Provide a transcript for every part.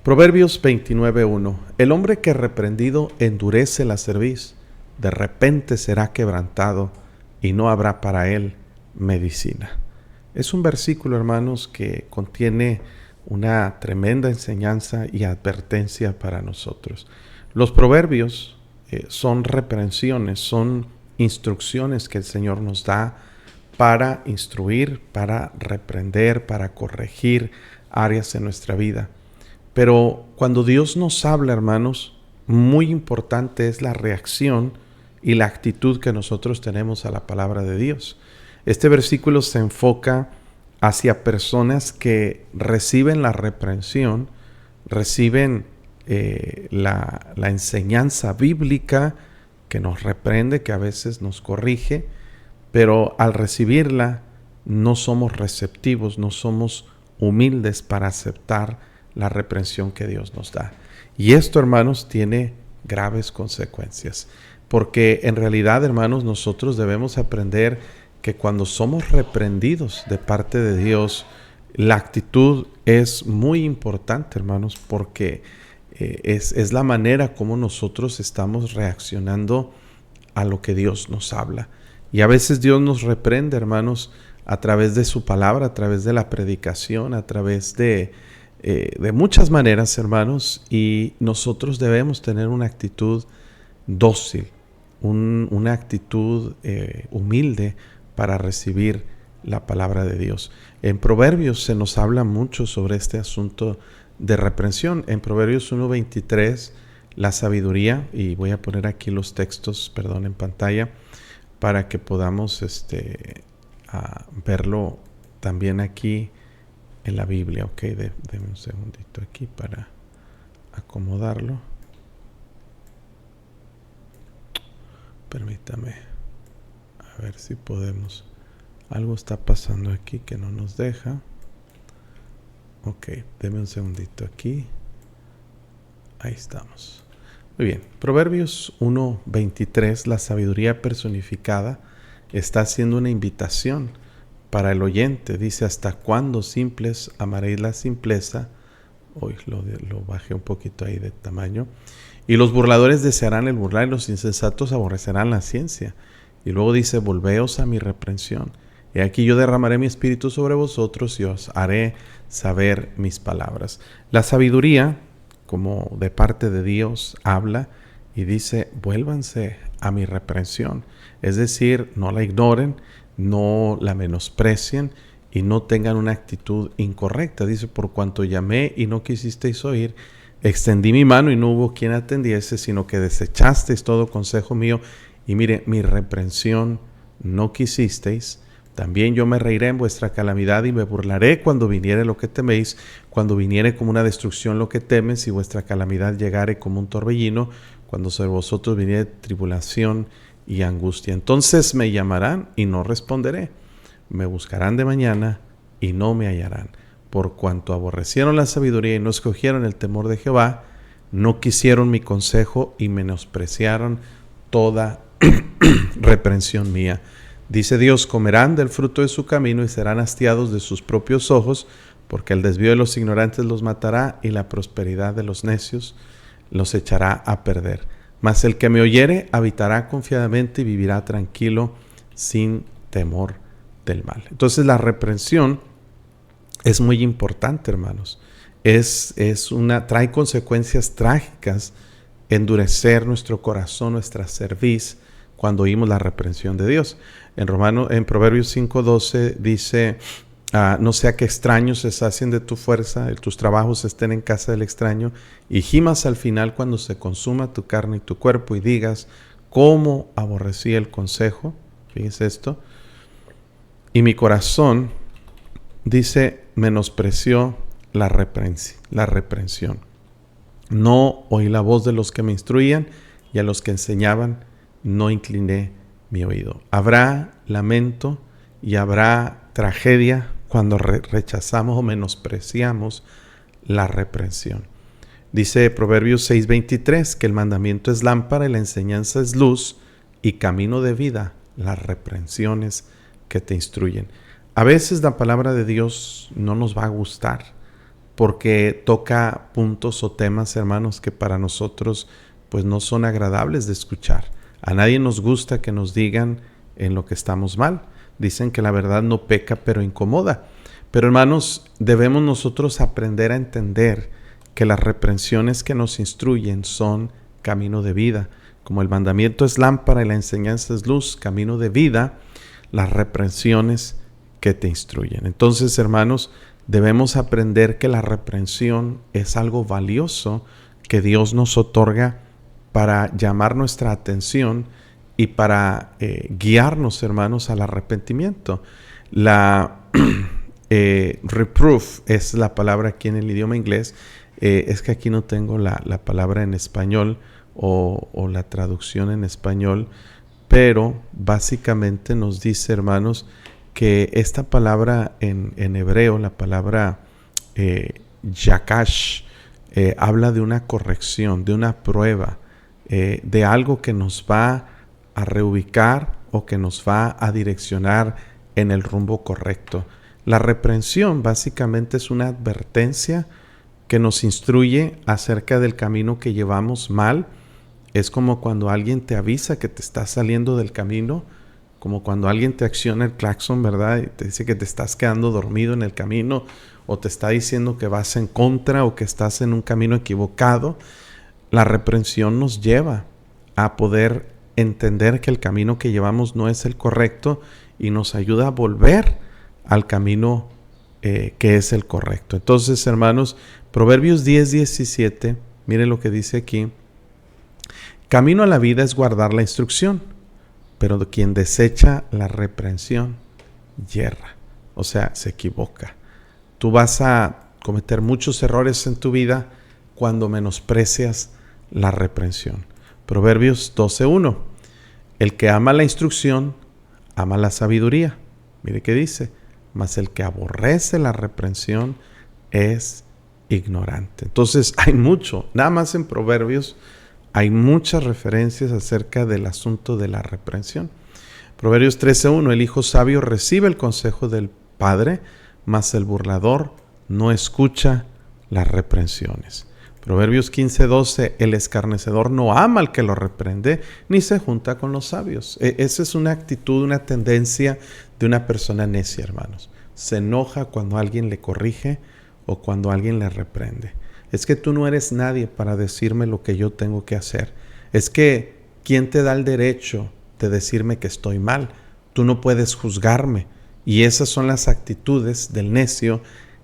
Proverbios 29:1. El hombre que reprendido endurece la cerviz, de repente será quebrantado y no habrá para él medicina. Es un versículo, hermanos, que contiene una tremenda enseñanza y advertencia para nosotros. Los proverbios son reprensiones, son instrucciones que el Señor nos da para instruir, para reprender, para corregir áreas en nuestra vida. Pero cuando Dios nos habla, hermanos, muy importante es la reacción y la actitud que nosotros tenemos a la palabra de Dios. Este versículo se enfoca hacia personas que reciben la reprensión, reciben la enseñanza bíblica que nos reprende, que a veces nos corrige, pero al recibirla no somos receptivos, no somos humildes para aceptar la reprensión que Dios nos da. Y esto, hermanos, tiene graves consecuencias, porque en realidad, hermanos, nosotros debemos aprender que cuando somos reprendidos de parte de Dios, la actitud es muy importante, hermanos, porque es la manera como nosotros estamos reaccionando a lo que Dios nos habla. Y a veces Dios nos reprende, hermanos, a través de su palabra, a través de la predicación, a través de muchas maneras, hermanos, y nosotros debemos tener una actitud dócil, una actitud humilde para recibir la palabra de Dios. En Proverbios se nos habla mucho sobre este asunto de reprensión. En Proverbios 1:23, la sabiduría, y voy a poner aquí los textos, en pantalla, para que podamos verlo también aquí en la Biblia. Ok, déme un segundito aquí para acomodarlo. Permítame, a ver si podemos. Algo está pasando aquí que no nos deja. Ok, déme un segundito aquí. Ahí estamos. Muy bien, Proverbios 1:23, la sabiduría personificada, está haciendo una invitación para el oyente. Dice: ¿hasta cuándo, simples, amaréis la simpleza? Hoy lo bajé un poquito ahí de tamaño. Y los burladores desearán el burlar, y los insensatos aborrecerán la ciencia. Y luego dice: volveos a mi reprensión. Y aquí yo derramaré mi espíritu sobre vosotros y os haré saber mis palabras. La sabiduría, como de parte de Dios, habla y dice: vuélvanse a mi reprensión. Es decir, no la ignoren, no la menosprecien y no tengan una actitud incorrecta. Dice: por cuanto llamé y no quisisteis oír, extendí mi mano y no hubo quien atendiese, sino que desechasteis todo consejo mío, y mire, mi reprensión no quisisteis. También yo me reiré en vuestra calamidad y me burlaré cuando viniere lo que teméis, cuando viniere como una destrucción lo que temes, y vuestra calamidad llegare como un torbellino, cuando sobre vosotros viniere tribulación y angustia. Entonces me llamarán y no responderé. Me buscarán de mañana y no me hallarán. Por cuanto aborrecieron la sabiduría y no escogieron el temor de Jehová, no quisieron mi consejo y menospreciaron toda reprensión mía. Dice Dios: comerán del fruto de su camino y serán hastiados de sus propios ojos, porque el desvío de los ignorantes los matará y la prosperidad de los necios los echará a perder. Mas el que me oyere habitará confiadamente y vivirá tranquilo sin temor del mal. Entonces la reprensión es muy importante, hermanos. Trae consecuencias trágicas endurecer nuestro corazón, nuestra cerviz, cuando oímos la reprensión de Dios. En Proverbios 5:12 dice: no sea que extraños se sacien de tu fuerza, tus trabajos estén en casa del extraño, y gimas al final cuando se consuma tu carne y tu cuerpo, y digas: ¿cómo aborrecí el consejo? Fíjese esto. Y mi corazón, dice, menospreció la reprensión. No oí la voz de los que me instruían, y a los que enseñaban no incliné mi oído. Habrá lamento y habrá tragedia cuando rechazamos o menospreciamos la reprensión. Dice Proverbios 6:23 que el mandamiento es lámpara y la enseñanza es luz y camino de vida, las reprensiones que te instruyen. A veces la palabra de Dios no nos va a gustar, porque toca puntos o temas, hermanos, que para nosotros pues no son agradables de escuchar. A nadie nos gusta que nos digan en lo que estamos mal. Dicen que la verdad no peca, pero incomoda. Pero hermanos, debemos nosotros aprender a entender que las reprensiones que nos instruyen son camino de vida. Como el mandamiento es lámpara y la enseñanza es luz, camino de vida, las reprensiones que te instruyen. Entonces, hermanos, debemos aprender que la reprensión es algo valioso que Dios nos otorga para llamar nuestra atención y para guiarnos, hermanos, al arrepentimiento. La reproof es la palabra aquí en el idioma inglés. Es que aquí no tengo la palabra en español o la traducción en español, pero básicamente nos dice, hermanos, que esta palabra en hebreo, la palabra yakash, habla de una corrección, de una prueba, de algo que nos va a reubicar o que nos va a direccionar en el rumbo correcto. La reprensión básicamente es una advertencia que nos instruye acerca del camino que llevamos mal. Es como cuando alguien te avisa que te estás saliendo del camino, como cuando alguien te acciona el claxon, ¿verdad? Y te dice que te estás quedando dormido en el camino, o te está diciendo que vas en contra o que estás en un camino equivocado. La reprensión nos lleva a poder entender que el camino que llevamos no es el correcto y nos ayuda a volver al camino que es el correcto. Entonces, hermanos, Proverbios 10:17, mire lo que dice aquí. Camino a la vida es guardar la instrucción, pero quien desecha la reprensión yerra, o sea, se equivoca. Tú vas a cometer muchos errores en tu vida cuando menosprecias la reprensión. Proverbios 12:1. El que ama la instrucción, ama la sabiduría. Mire qué dice. Mas el que aborrece la reprensión es ignorante. Entonces hay mucho, nada más en Proverbios hay muchas referencias acerca del asunto de la reprensión. Proverbios 13:1. El hijo sabio recibe el consejo del padre, mas el burlador no escucha las reprensiones. Proverbios 15:12. El escarnecedor no ama al que lo reprende, ni se junta con los sabios. Esa es una actitud, una tendencia de una persona necia, hermanos. Se enoja cuando alguien le corrige o cuando alguien le reprende. Es que tú no eres nadie para decirme lo que yo tengo que hacer. Es que, ¿quién te da el derecho de decirme que estoy mal? Tú no puedes juzgarme. Y esas son las actitudes del necio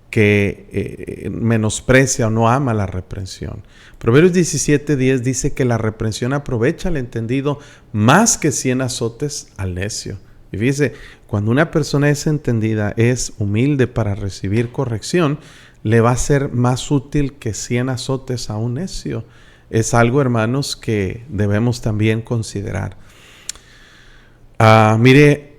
que menosprecia o no ama la reprensión. Proverbios 17:10 dice que la reprensión aprovecha al entendido más que 100 azotes al necio. Y fíjese, cuando una persona es entendida, es humilde para recibir corrección, le va a ser más útil que 100 azotes a un necio. Es algo, hermanos, que debemos también considerar. Mire,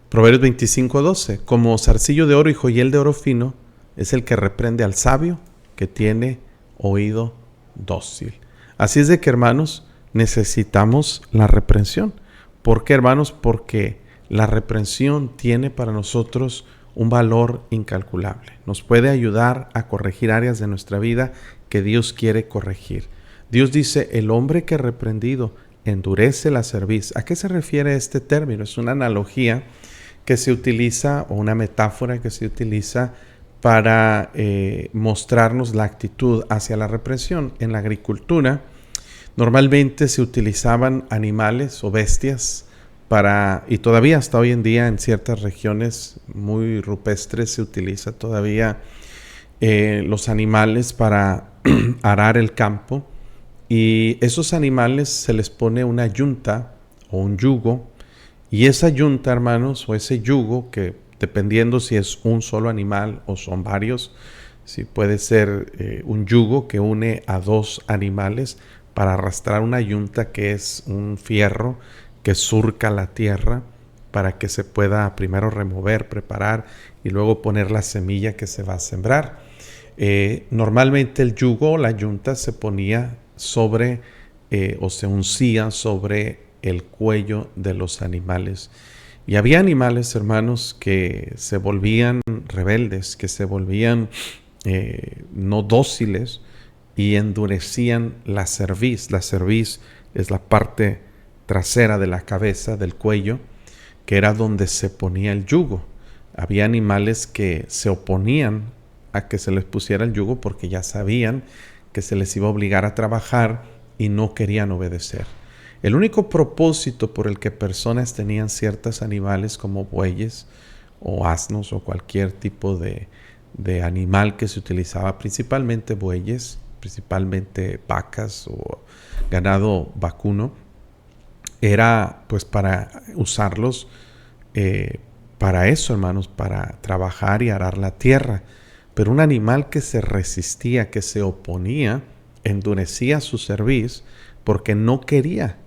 Proverbios 25:12. Como zarcillo de oro y joyel de oro fino es el que reprende al sabio que tiene oído dócil. Así es de que, hermanos, necesitamos la reprensión. ¿Por qué, hermanos? Porque la reprensión tiene para nosotros un valor incalculable. Nos puede ayudar a corregir áreas de nuestra vida que Dios quiere corregir. Dios dice, el hombre que reprendido endurece la cerviz. ¿A qué se refiere este término? Es una analogía que se utiliza, o una metáfora que se utiliza para mostrarnos la actitud hacia la reprensión. En la agricultura, normalmente se utilizaban animales o bestias y todavía hasta hoy en día en ciertas regiones muy rupestres se utiliza todavía los animales para arar el campo, y esos animales se les pone una yunta o un yugo, y esa yunta, hermanos, o ese yugo, que dependiendo si es un solo animal o son varios, si puede ser un yugo que une a dos animales para arrastrar una yunta, que es un fierro que surca la tierra para que se pueda primero remover, preparar y luego poner la semilla que se va a sembrar. Normalmente el yugo o la yunta se ponía sobre o se uncía sobre el cuello de los animales. Y había animales, hermanos, que se volvían rebeldes, que se volvían no dóciles, y endurecían la cerviz. La cerviz es la parte trasera de la cabeza, del cuello, que era donde se ponía el yugo. Había animales que se oponían a que se les pusiera el yugo porque ya sabían que se les iba a obligar a trabajar y no querían obedecer. El único propósito por el que personas tenían ciertos animales como bueyes o asnos o cualquier tipo de animal que se utilizaba, principalmente bueyes, principalmente vacas o ganado vacuno, era pues para usarlos para eso, hermanos, para trabajar y arar la tierra. Pero un animal que se resistía, que se oponía, endurecía su cerviz porque no quería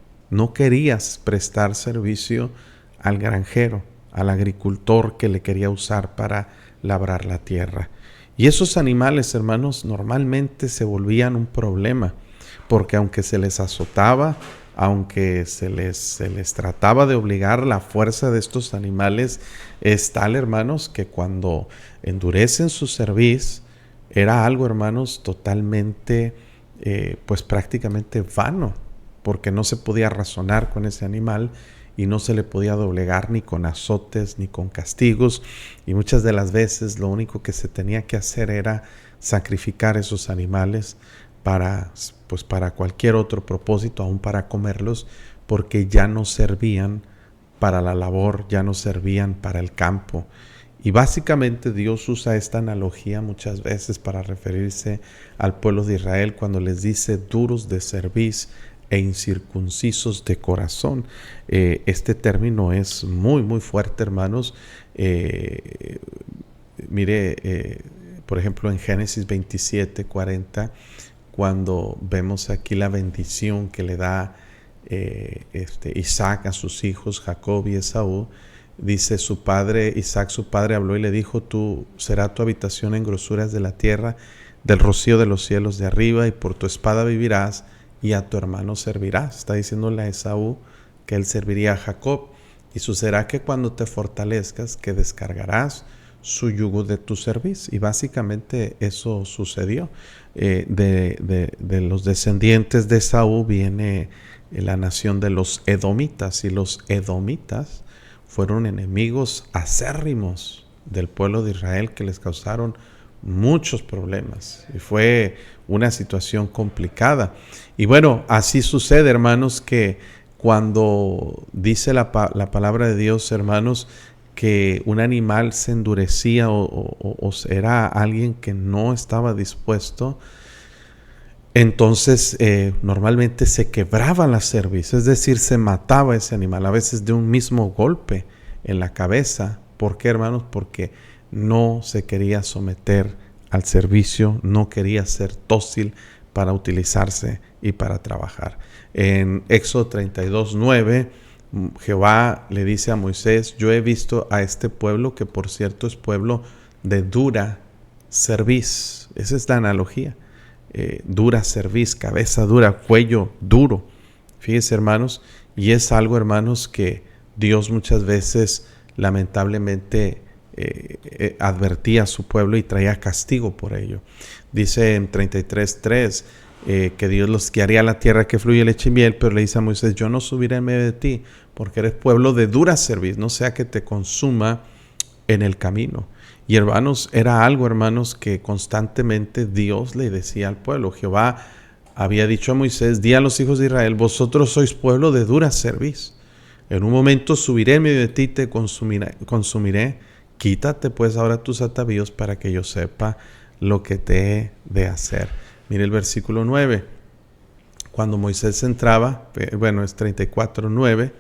prestar servicio al granjero, al agricultor que le quería usar para labrar la tierra. Y esos animales, hermanos, normalmente se volvían un problema, porque aunque se les azotaba, aunque se les trataba de obligar, la fuerza de estos animales es tal, hermanos, que cuando endurecen su cerviz, era algo, hermanos, totalmente, pues prácticamente vano, porque no se podía razonar con ese animal y no se le podía doblegar ni con azotes ni con castigos, y muchas de las veces lo único que se tenía que hacer era sacrificar esos animales para cualquier otro propósito, aún para comerlos, porque ya no servían para la labor, ya no servían para el campo. Y básicamente Dios usa esta analogía muchas veces para referirse al pueblo de Israel cuando les dice duros de cerviz e incircuncisos de corazón. Este término es muy, muy fuerte, hermanos. Por ejemplo, en Génesis 27:40, cuando vemos aquí la bendición que le da Isaac a sus hijos, Jacob y Esaú, dice Isaac su padre habló y le dijo: será tu habitación en grosuras de la tierra, del rocío de los cielos de arriba, y por tu espada vivirás y a tu hermano servirás. Está diciéndole a Esaú que él serviría a Jacob. Y sucederá que cuando te fortalezcas, que descargarás su yugo de tu cerviz. Y básicamente eso sucedió. De los descendientes de Esaú viene la nación de los edomitas, y los edomitas fueron enemigos acérrimos del pueblo de Israel, que les causaron muchos problemas y fue una situación complicada. Y bueno, así sucede, hermanos, que cuando dice la palabra de Dios, hermanos, que un animal se endurecía o era alguien que no estaba dispuesto, entonces normalmente se quebraba la cerviz, es decir, se mataba ese animal, a veces de un mismo golpe en la cabeza. ¿Por qué, hermanos? Porque no se quería someter al servicio, no quería ser dócil para utilizarse y para trabajar. En Éxodo 32:9, Jehová le dice a Moisés: yo he visto a este pueblo, que por cierto es pueblo de dura cerviz. Esa es la analogía. Dura cerviz, cabeza dura, cuello duro. Fíjense, hermanos, y es algo, hermanos, que Dios muchas veces lamentablemente advertía a su pueblo y traía castigo por ello. Dice en 33:3 que Dios los guiaría a la tierra que fluye leche y miel, pero le dice a Moisés: yo no subiré en medio de ti, porque eres pueblo de dura cerviz, no sea que te consuma en el camino. Y hermanos, era algo, hermanos, que constantemente Dios le decía al pueblo. Jehová había dicho a Moisés: di a los hijos de Israel, vosotros sois pueblo de dura cerviz. En un momento subiré en medio de ti y te consumiré. Quítate pues ahora tus atavíos para que yo sepa lo que te he de hacer. Mire el versículo 9. Cuando Moisés entraba, bueno, es 34:9,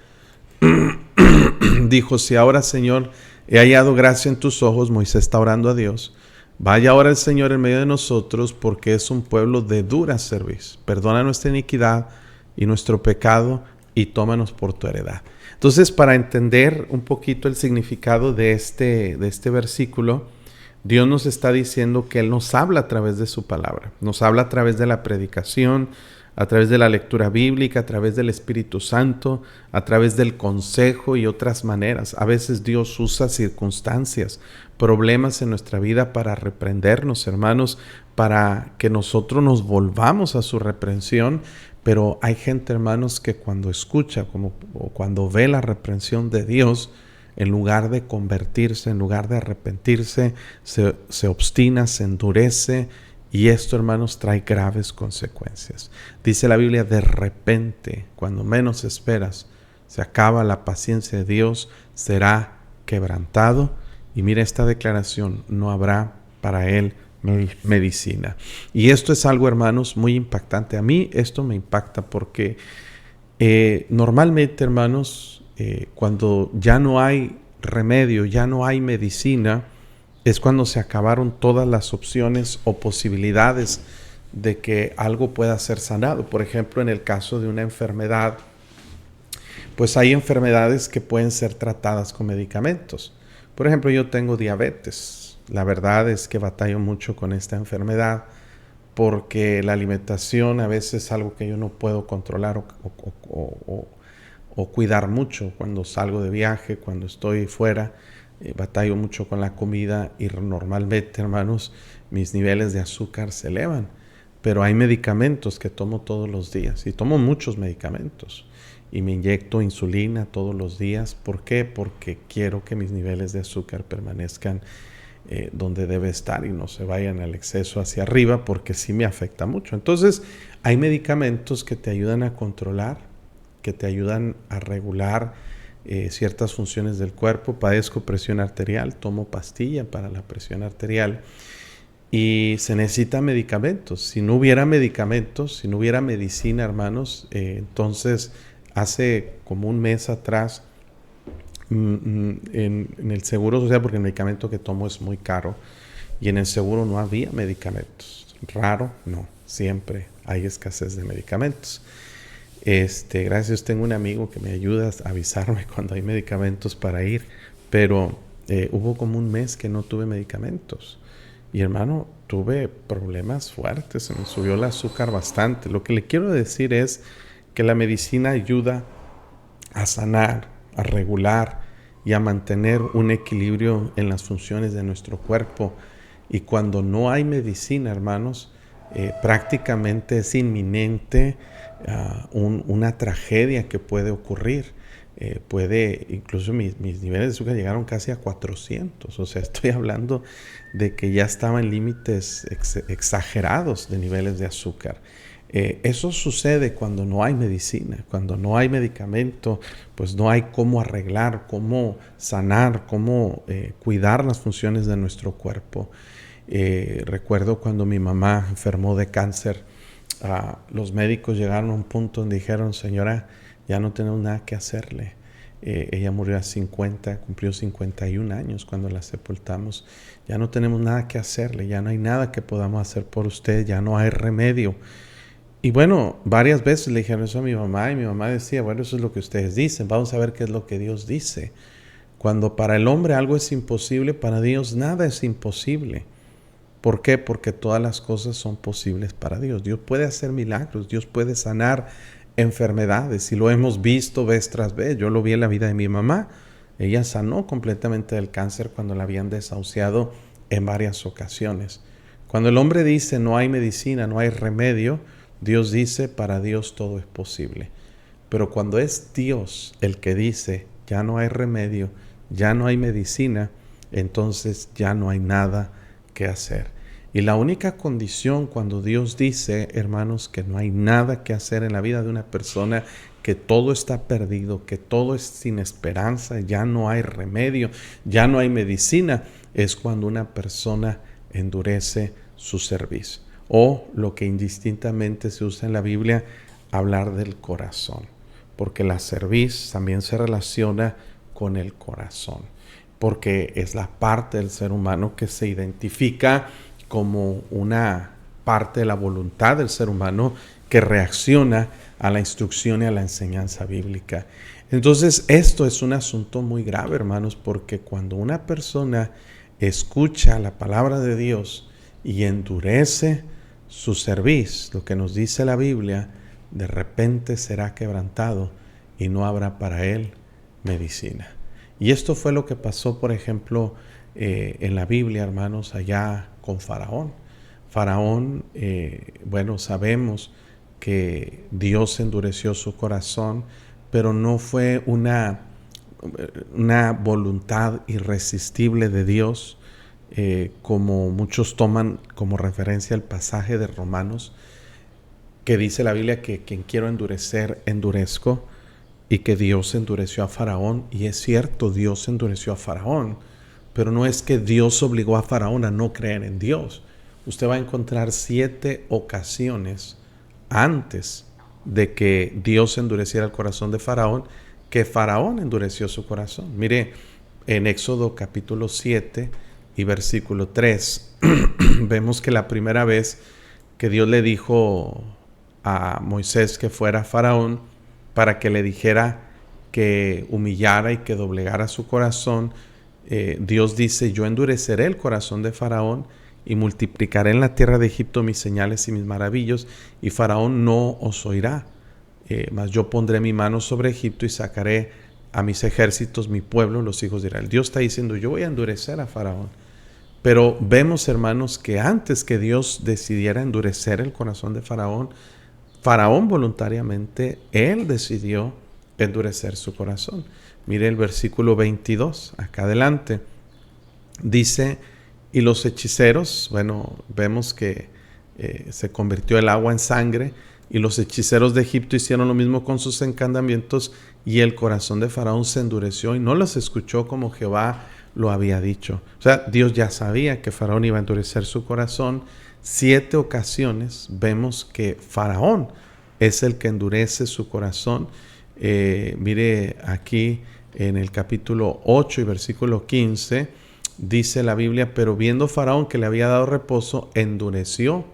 dijo: si ahora, Señor, he hallado gracia en tus ojos. Moisés está orando a Dios: vaya ahora el Señor en medio de nosotros, porque es un pueblo de dura cerviz. Perdona nuestra iniquidad y nuestro pecado, y tómanos por tu heredad. Entonces, para entender un poquito el significado de este versículo, Dios nos está diciendo que Él nos habla a través de su palabra. Nos habla a través de la predicación, a través de la lectura bíblica, a través del Espíritu Santo, a través del consejo y otras maneras. A veces Dios usa circunstancias problemas en nuestra vida para reprendernos, hermanos, para que nosotros nos volvamos a su reprensión. Pero hay gente, hermanos, que cuando escucha o cuando ve la reprensión de Dios, en lugar de convertirse, en lugar de arrepentirse, se obstina, se endurece. Y esto, hermanos, trae graves consecuencias. Dice la Biblia, de repente, cuando menos esperas, se acaba la paciencia de Dios, será quebrantado. Y mira esta declaración, no habrá para él medicina. Y esto es algo, hermanos, muy impactante. A mí esto me impacta porque normalmente, hermanos, cuando ya no hay remedio, ya no hay medicina, es cuando se acabaron todas las opciones o posibilidades de que algo pueda ser sanado. Por ejemplo, en el caso de una enfermedad, pues hay enfermedades que pueden ser tratadas con medicamentos. Por ejemplo, yo tengo diabetes. La verdad es que batallo mucho con esta enfermedad porque la alimentación a veces es algo que yo no puedo controlar o cuidar mucho. Cuando salgo de viaje, cuando estoy fuera, batallo mucho con la comida y normalmente, hermanos, mis niveles de azúcar se elevan. Pero hay medicamentos que tomo todos los días y tomo muchos medicamentos y me inyecto insulina todos los días. ¿Por qué? Porque quiero que mis niveles de azúcar permanezcan donde debe estar y no se vayan al exceso hacia arriba, porque sí me afecta mucho. Entonces, hay medicamentos que te ayudan a controlar, que te ayudan a regular ciertas funciones del cuerpo. Padezco presión arterial, tomo pastilla para la presión arterial y se necesitan medicamentos. Si no hubiera medicamentos, si no hubiera medicina, hermanos, entonces hace como un mes atrás en el seguro social, porque el medicamento que tomo es muy caro y en el seguro no había medicamentos. Raro, no, siempre hay escasez de medicamentos. Gracias, tengo un amigo que me ayuda a avisarme cuando hay medicamentos para ir, pero hubo como un mes que no tuve medicamentos y, hermano, tuve problemas fuertes, se me subió el azúcar bastante. Lo que le quiero decir es que la medicina ayuda a sanar, a regular y a mantener un equilibrio en las funciones de nuestro cuerpo. Y cuando no hay medicina, hermanos, prácticamente es inminente una tragedia que puede ocurrir. Incluso mis niveles de azúcar llegaron casi a 400. O sea, estoy hablando de que ya estaba en límites exagerados de niveles de azúcar. Eso sucede cuando no hay medicina, cuando no hay medicamento, pues no hay cómo arreglar, cómo sanar, cómo cuidar las funciones de nuestro cuerpo. Recuerdo cuando mi mamá enfermó de cáncer, los médicos llegaron a un punto donde dijeron, señora, ya no tenemos nada que hacerle. Ella murió a 50, cumplió 51 años cuando la sepultamos. Ya no tenemos nada que hacerle, ya no hay nada que podamos hacer por usted, ya no hay remedio. Y bueno, varias veces le dijeron eso a mi mamá y mi mamá decía, bueno, eso es lo que ustedes dicen, vamos a ver qué es lo que Dios dice. Cuando para el hombre algo es imposible, para Dios nada es imposible. ¿Por qué? Porque todas las cosas son posibles para Dios. Dios puede hacer milagros, Dios puede sanar enfermedades y lo hemos visto vez tras vez. Yo lo vi en la vida de mi mamá. Ella sanó completamente del cáncer cuando la habían desahuciado en varias ocasiones. Cuando el hombre dice no hay medicina, no hay remedio, Dios dice para Dios todo es posible. Pero cuando es Dios el que dice ya no hay remedio, ya no hay medicina, entonces ya no hay nada que hacer. Y la única condición cuando Dios dice, hermanos, que no hay nada que hacer en la vida de una persona, que todo está perdido, que todo es sin esperanza, ya no hay remedio, ya no hay medicina, es cuando una persona endurece su cerviz. O lo que indistintamente se usa en la Biblia, hablar del corazón. Porque la cerviz también se relaciona con el corazón. Porque es la parte del ser humano que se identifica como una parte de la voluntad del ser humano que reacciona a la instrucción y a la enseñanza bíblica. Entonces, esto es un asunto muy grave, hermanos, porque cuando una persona escucha la palabra de Dios y endurece su cerviz, lo que nos dice la Biblia, de repente será quebrantado y no habrá para él medicina. Y esto fue lo que pasó, por ejemplo, en la Biblia, hermanos, allá con Faraón. Faraón, bueno, sabemos que Dios endureció su corazón, pero no fue una voluntad irresistible de Dios, como muchos toman como referencia el pasaje de Romanos, que dice la Biblia que quien quiero endurecer, endurezco, y que Dios endureció a Faraón. Y es cierto, Dios endureció a Faraón, pero no es que Dios obligó a Faraón a no creer en Dios. Usted va a encontrar 7 ocasiones antes de que Dios endureciera el corazón de Faraón, que Faraón endureció su corazón. Mire, en Éxodo capítulo 7 y versículo 3, vemos que la primera vez que Dios le dijo a Moisés que fuera a Faraón para que le dijera que humillara y que doblegara su corazón, Dios dice: yo endureceré el corazón de Faraón y multiplicaré en la tierra de Egipto mis señales y mis maravillas, y Faraón no os oirá. Mas yo pondré mi mano sobre Egipto y sacaré a mis ejércitos, mi pueblo, los hijos de Israel. Dios está diciendo: yo voy a endurecer a Faraón. Pero vemos, hermanos, que antes que Dios decidiera endurecer el corazón de Faraón, Faraón voluntariamente, él decidió endurecer su corazón. Mire el versículo 22, acá adelante. Dice: y los hechiceros, bueno, vemos que se convirtió el agua en sangre, y los hechiceros de Egipto hicieron lo mismo con sus encantamientos, y el corazón de Faraón se endureció y no los escuchó como Jehová lo había dicho. O sea, Dios ya sabía que Faraón iba a endurecer su corazón. 7 ocasiones vemos que Faraón es el que endurece su corazón. Mire aquí en el capítulo 8 y versículo 15, dice la Biblia: pero viendo Faraón que le había dado reposo, endureció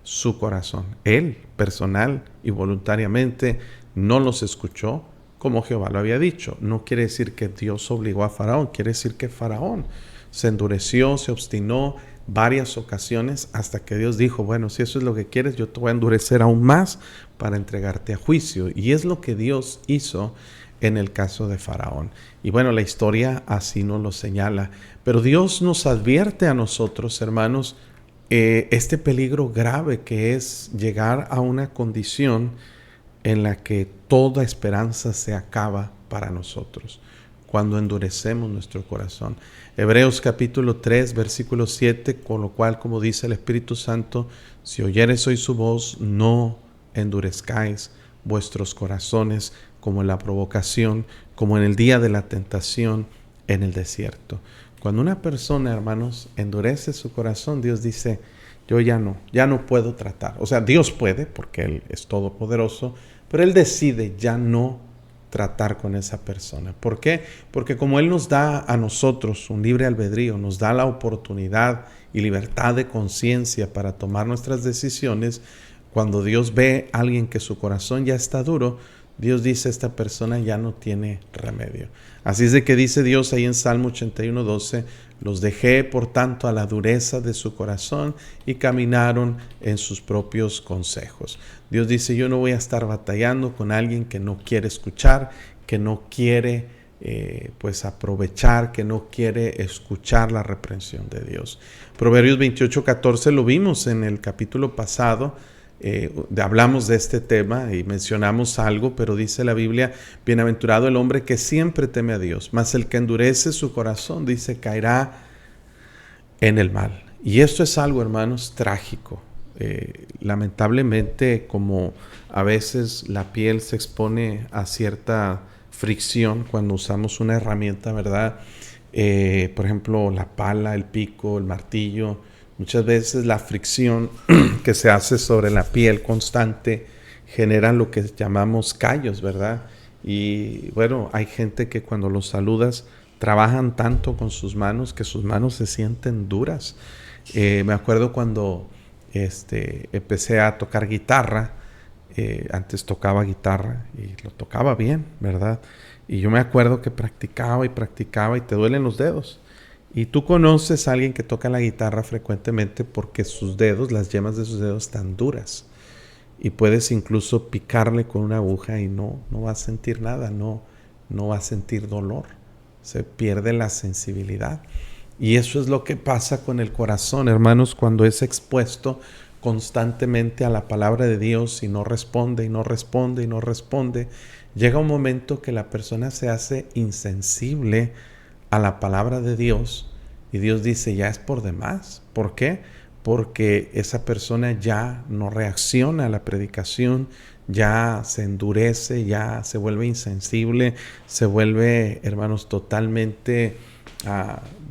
su corazón. Él, personal y voluntariamente, no los escuchó como Jehová lo había dicho. No quiere decir que Dios obligó a Faraón, quiere decir que Faraón se endureció, se obstinó varias ocasiones, hasta que Dios dijo: bueno, si eso es lo que quieres, yo te voy a endurecer aún más para entregarte a juicio. Y es lo que Dios hizo en el caso de Faraón. Y bueno, la historia así nos lo señala. Pero Dios nos advierte a nosotros, hermanos, este peligro grave que es llegar a una condición en la que toda esperanza se acaba para nosotros, cuando endurecemos nuestro corazón. Hebreos capítulo 3, versículo 7, con lo cual, como dice el Espíritu Santo: si oyereis hoy su voz, no endurezcáis vuestros corazones, como en la provocación, como en el día de la tentación en el desierto. Cuando una persona, hermanos, endurece su corazón, Dios dice: yo ya no puedo tratar. O sea, Dios puede, porque Él es todopoderoso, pero Él decide ya no tratar con esa persona. ¿Por qué? Porque como Él nos da a nosotros un libre albedrío, nos da la oportunidad y libertad de conciencia para tomar nuestras decisiones, cuando Dios ve a alguien que su corazón ya está duro, Dios dice: esta persona ya no tiene remedio. Así es de que dice Dios ahí en Salmo 81:12: los dejé por tanto a la dureza de su corazón y caminaron en sus propios consejos. Dios dice: yo no voy a estar batallando con alguien que no quiere escuchar, que no quiere pues aprovechar, que no quiere escuchar la reprensión de Dios. Proverbios 28:14 lo vimos en el capítulo pasado. Hablamos de este tema y mencionamos algo, pero dice la Biblia: bienaventurado el hombre que siempre teme a Dios, mas el que endurece su corazón, dice, caerá en el mal. Y esto es algo, hermanos, trágico. Lamentablemente, como a veces la piel se expone a cierta fricción cuando usamos una herramienta, ¿verdad? Por ejemplo, la pala, el pico, el martillo. Muchas veces la fricción que se hace sobre la piel constante genera lo que llamamos callos, ¿verdad? Y bueno, hay gente que cuando los saludas trabajan tanto con sus manos que sus manos se sienten duras. Me acuerdo cuando empecé a tocar guitarra. Antes tocaba guitarra y lo tocaba bien, ¿verdad? Y yo me acuerdo que practicaba y te duelen los dedos. Y tú conoces a alguien que toca la guitarra frecuentemente porque sus dedos, las yemas de sus dedos están duras. Y puedes incluso picarle con una aguja y no va a sentir nada, no va a sentir dolor. Se pierde la sensibilidad. Y eso es lo que pasa con el corazón, hermanos, cuando es expuesto constantemente a la palabra de Dios y no responde y no responde y no responde. Llega un momento que la persona se hace insensible a la palabra de Dios y Dios dice, ya es por demás. ¿Por qué? Porque esa persona ya no reacciona a la predicación, ya se endurece, ya se vuelve insensible, se vuelve, hermanos, totalmente,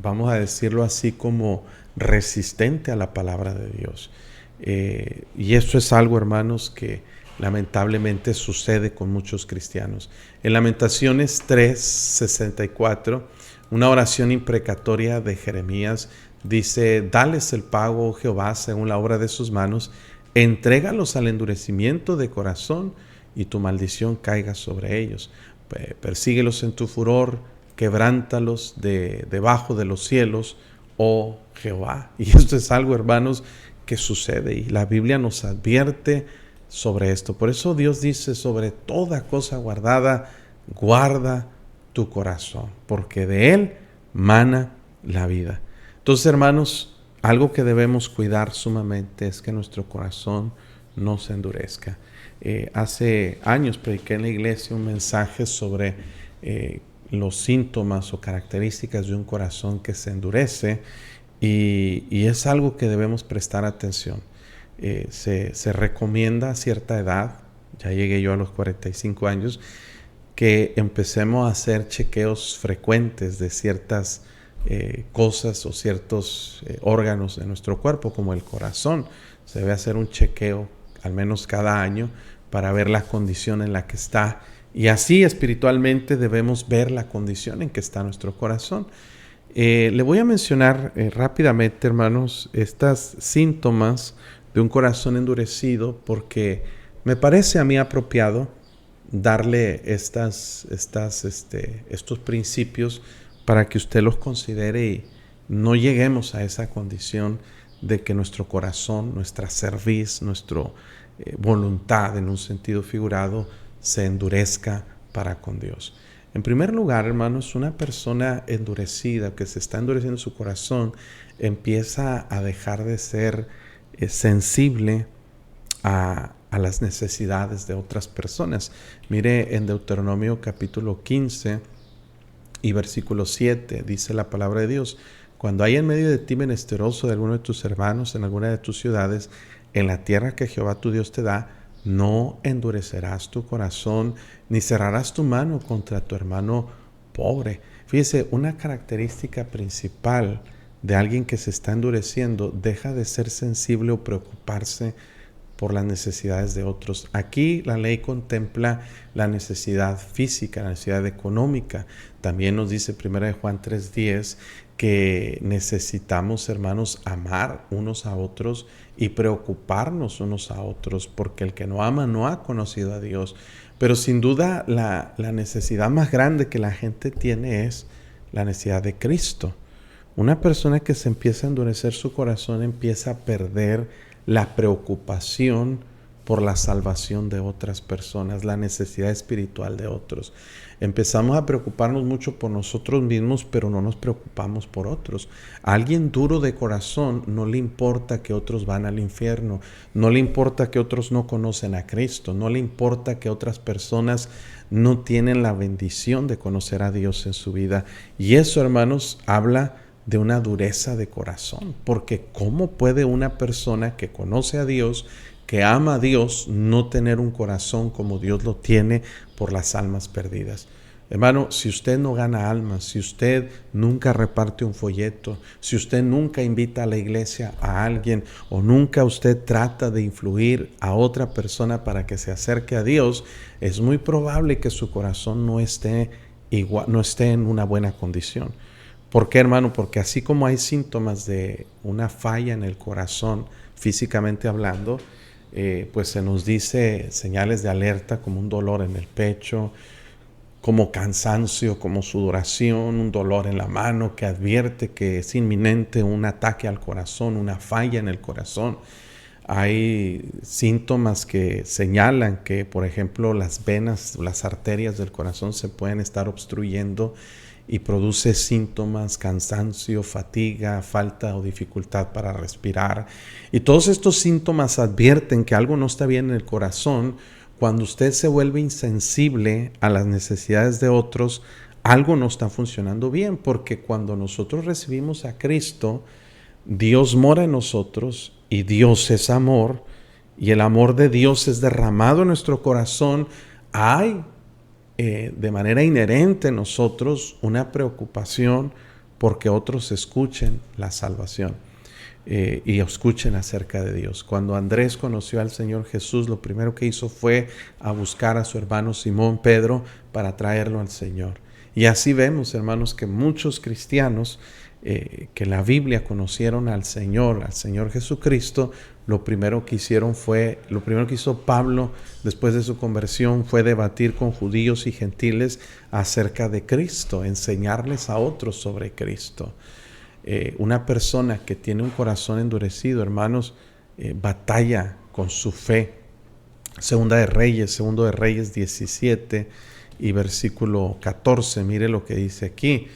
vamos a decirlo así, como resistente a la palabra de Dios. Y eso es algo, hermanos, que lamentablemente sucede con muchos cristianos. En Lamentaciones 3:64, una oración imprecatoria de Jeremías dice, dales el pago, oh Jehová, según la obra de sus manos, entrégalos al endurecimiento de corazón y tu maldición caiga sobre ellos. Persíguelos en tu furor, quebrántalos debajo de los cielos, oh Jehová. Y esto es algo, hermanos, que sucede y la Biblia nos advierte sobre esto. Por eso Dios dice, sobre toda cosa guardada, guarda tu corazón, porque de él mana la vida. Entonces, hermanos, algo que debemos cuidar sumamente es que nuestro corazón no se endurezca. Hace años prediqué en la iglesia un mensaje sobre los síntomas o características de un corazón que se endurece y es algo que debemos prestar atención. Se recomienda a cierta edad, ya llegué yo a los 45 años, que empecemos a hacer chequeos frecuentes de ciertas cosas o ciertos órganos de nuestro cuerpo, como el corazón. Se debe hacer un chequeo al menos cada año para ver la condición en la que está. Y así espiritualmente debemos ver la condición en que está nuestro corazón. Le voy a mencionar rápidamente, hermanos, estos síntomas de un corazón endurecido porque me parece a mí apropiado darle estos principios para que usted los considere y no lleguemos a esa condición de que nuestro corazón, nuestra cerviz, nuestra voluntad en un sentido figurado se endurezca para con Dios. En primer lugar, hermanos, una persona endurecida, que se está endureciendo su corazón, empieza a dejar de ser sensible a las necesidades de otras personas. Mire en Deuteronomio capítulo 15 y versículo 7, dice la palabra de Dios, cuando hay en medio de ti menesteroso de alguno de tus hermanos en alguna de tus ciudades, en la tierra que Jehová tu Dios te da, no endurecerás tu corazón, ni cerrarás tu mano contra tu hermano pobre. Fíjese, una característica principal de alguien que se está endureciendo, deja de ser sensible o preocuparse por las necesidades de otros. Aquí la ley contempla la necesidad física, la necesidad económica. También nos dice 1 Juan 3:10 que necesitamos, hermanos, amar unos a otros y preocuparnos unos a otros, porque el que no ama no ha conocido a Dios. Pero sin duda la necesidad más grande que la gente tiene es la necesidad de Cristo. Una persona que se empieza a endurecer su corazón empieza a perder la preocupación por la salvación de otras personas, la necesidad espiritual de otros. Empezamos a preocuparnos mucho por nosotros mismos, pero no nos preocupamos por otros. A alguien duro de corazón no le importa que otros van al infierno, no le importa que otros no conocen a Cristo, no le importa que otras personas no tienen la bendición de conocer a Dios en su vida. Y eso, hermanos, habla de una dureza de corazón, porque ¿cómo puede una persona que conoce a Dios, que ama a Dios, no tener un corazón como Dios lo tiene por las almas perdidas? Hermano, si usted no gana almas, si usted nunca reparte un folleto, si usted nunca invita a la iglesia a alguien o nunca usted trata de influir a otra persona para que se acerque a Dios, es muy probable que su corazón no esté en una buena condición. ¿Por qué, hermano? Porque así como hay síntomas de una falla en el corazón, físicamente hablando, pues se nos dice señales de alerta como un dolor en el pecho, como cansancio, como sudoración, un dolor en la mano que advierte que es inminente un ataque al corazón, una falla en el corazón. Hay síntomas que señalan que, por ejemplo, las venas, las arterias del corazón se pueden estar obstruyendo y produce síntomas, cansancio, fatiga, falta o dificultad para respirar. Y todos estos síntomas advierten que algo no está bien en el corazón. Cuando usted se vuelve insensible a las necesidades de otros, algo no está funcionando bien, porque cuando nosotros recibimos a Cristo, Dios mora en nosotros y Dios es amor, y el amor de Dios es derramado en nuestro corazón. Hay de manera inherente en nosotros una preocupación porque otros escuchen la salvación y escuchen acerca de Dios. Cuando Andrés conoció al Señor Jesús, lo primero que hizo fue a buscar a su hermano Simón Pedro para traerlo al Señor. Y así vemos, hermanos, que muchos cristianos que la Biblia conocieron al Señor Jesucristo, lo primero que hizo Pablo después de su conversión fue debatir con judíos y gentiles acerca de Cristo, enseñarles a otros sobre Cristo. Una persona que tiene un corazón endurecido, hermanos, batalla con su fe. Segundo de Reyes 17 y versículo 14, mire lo que dice aquí.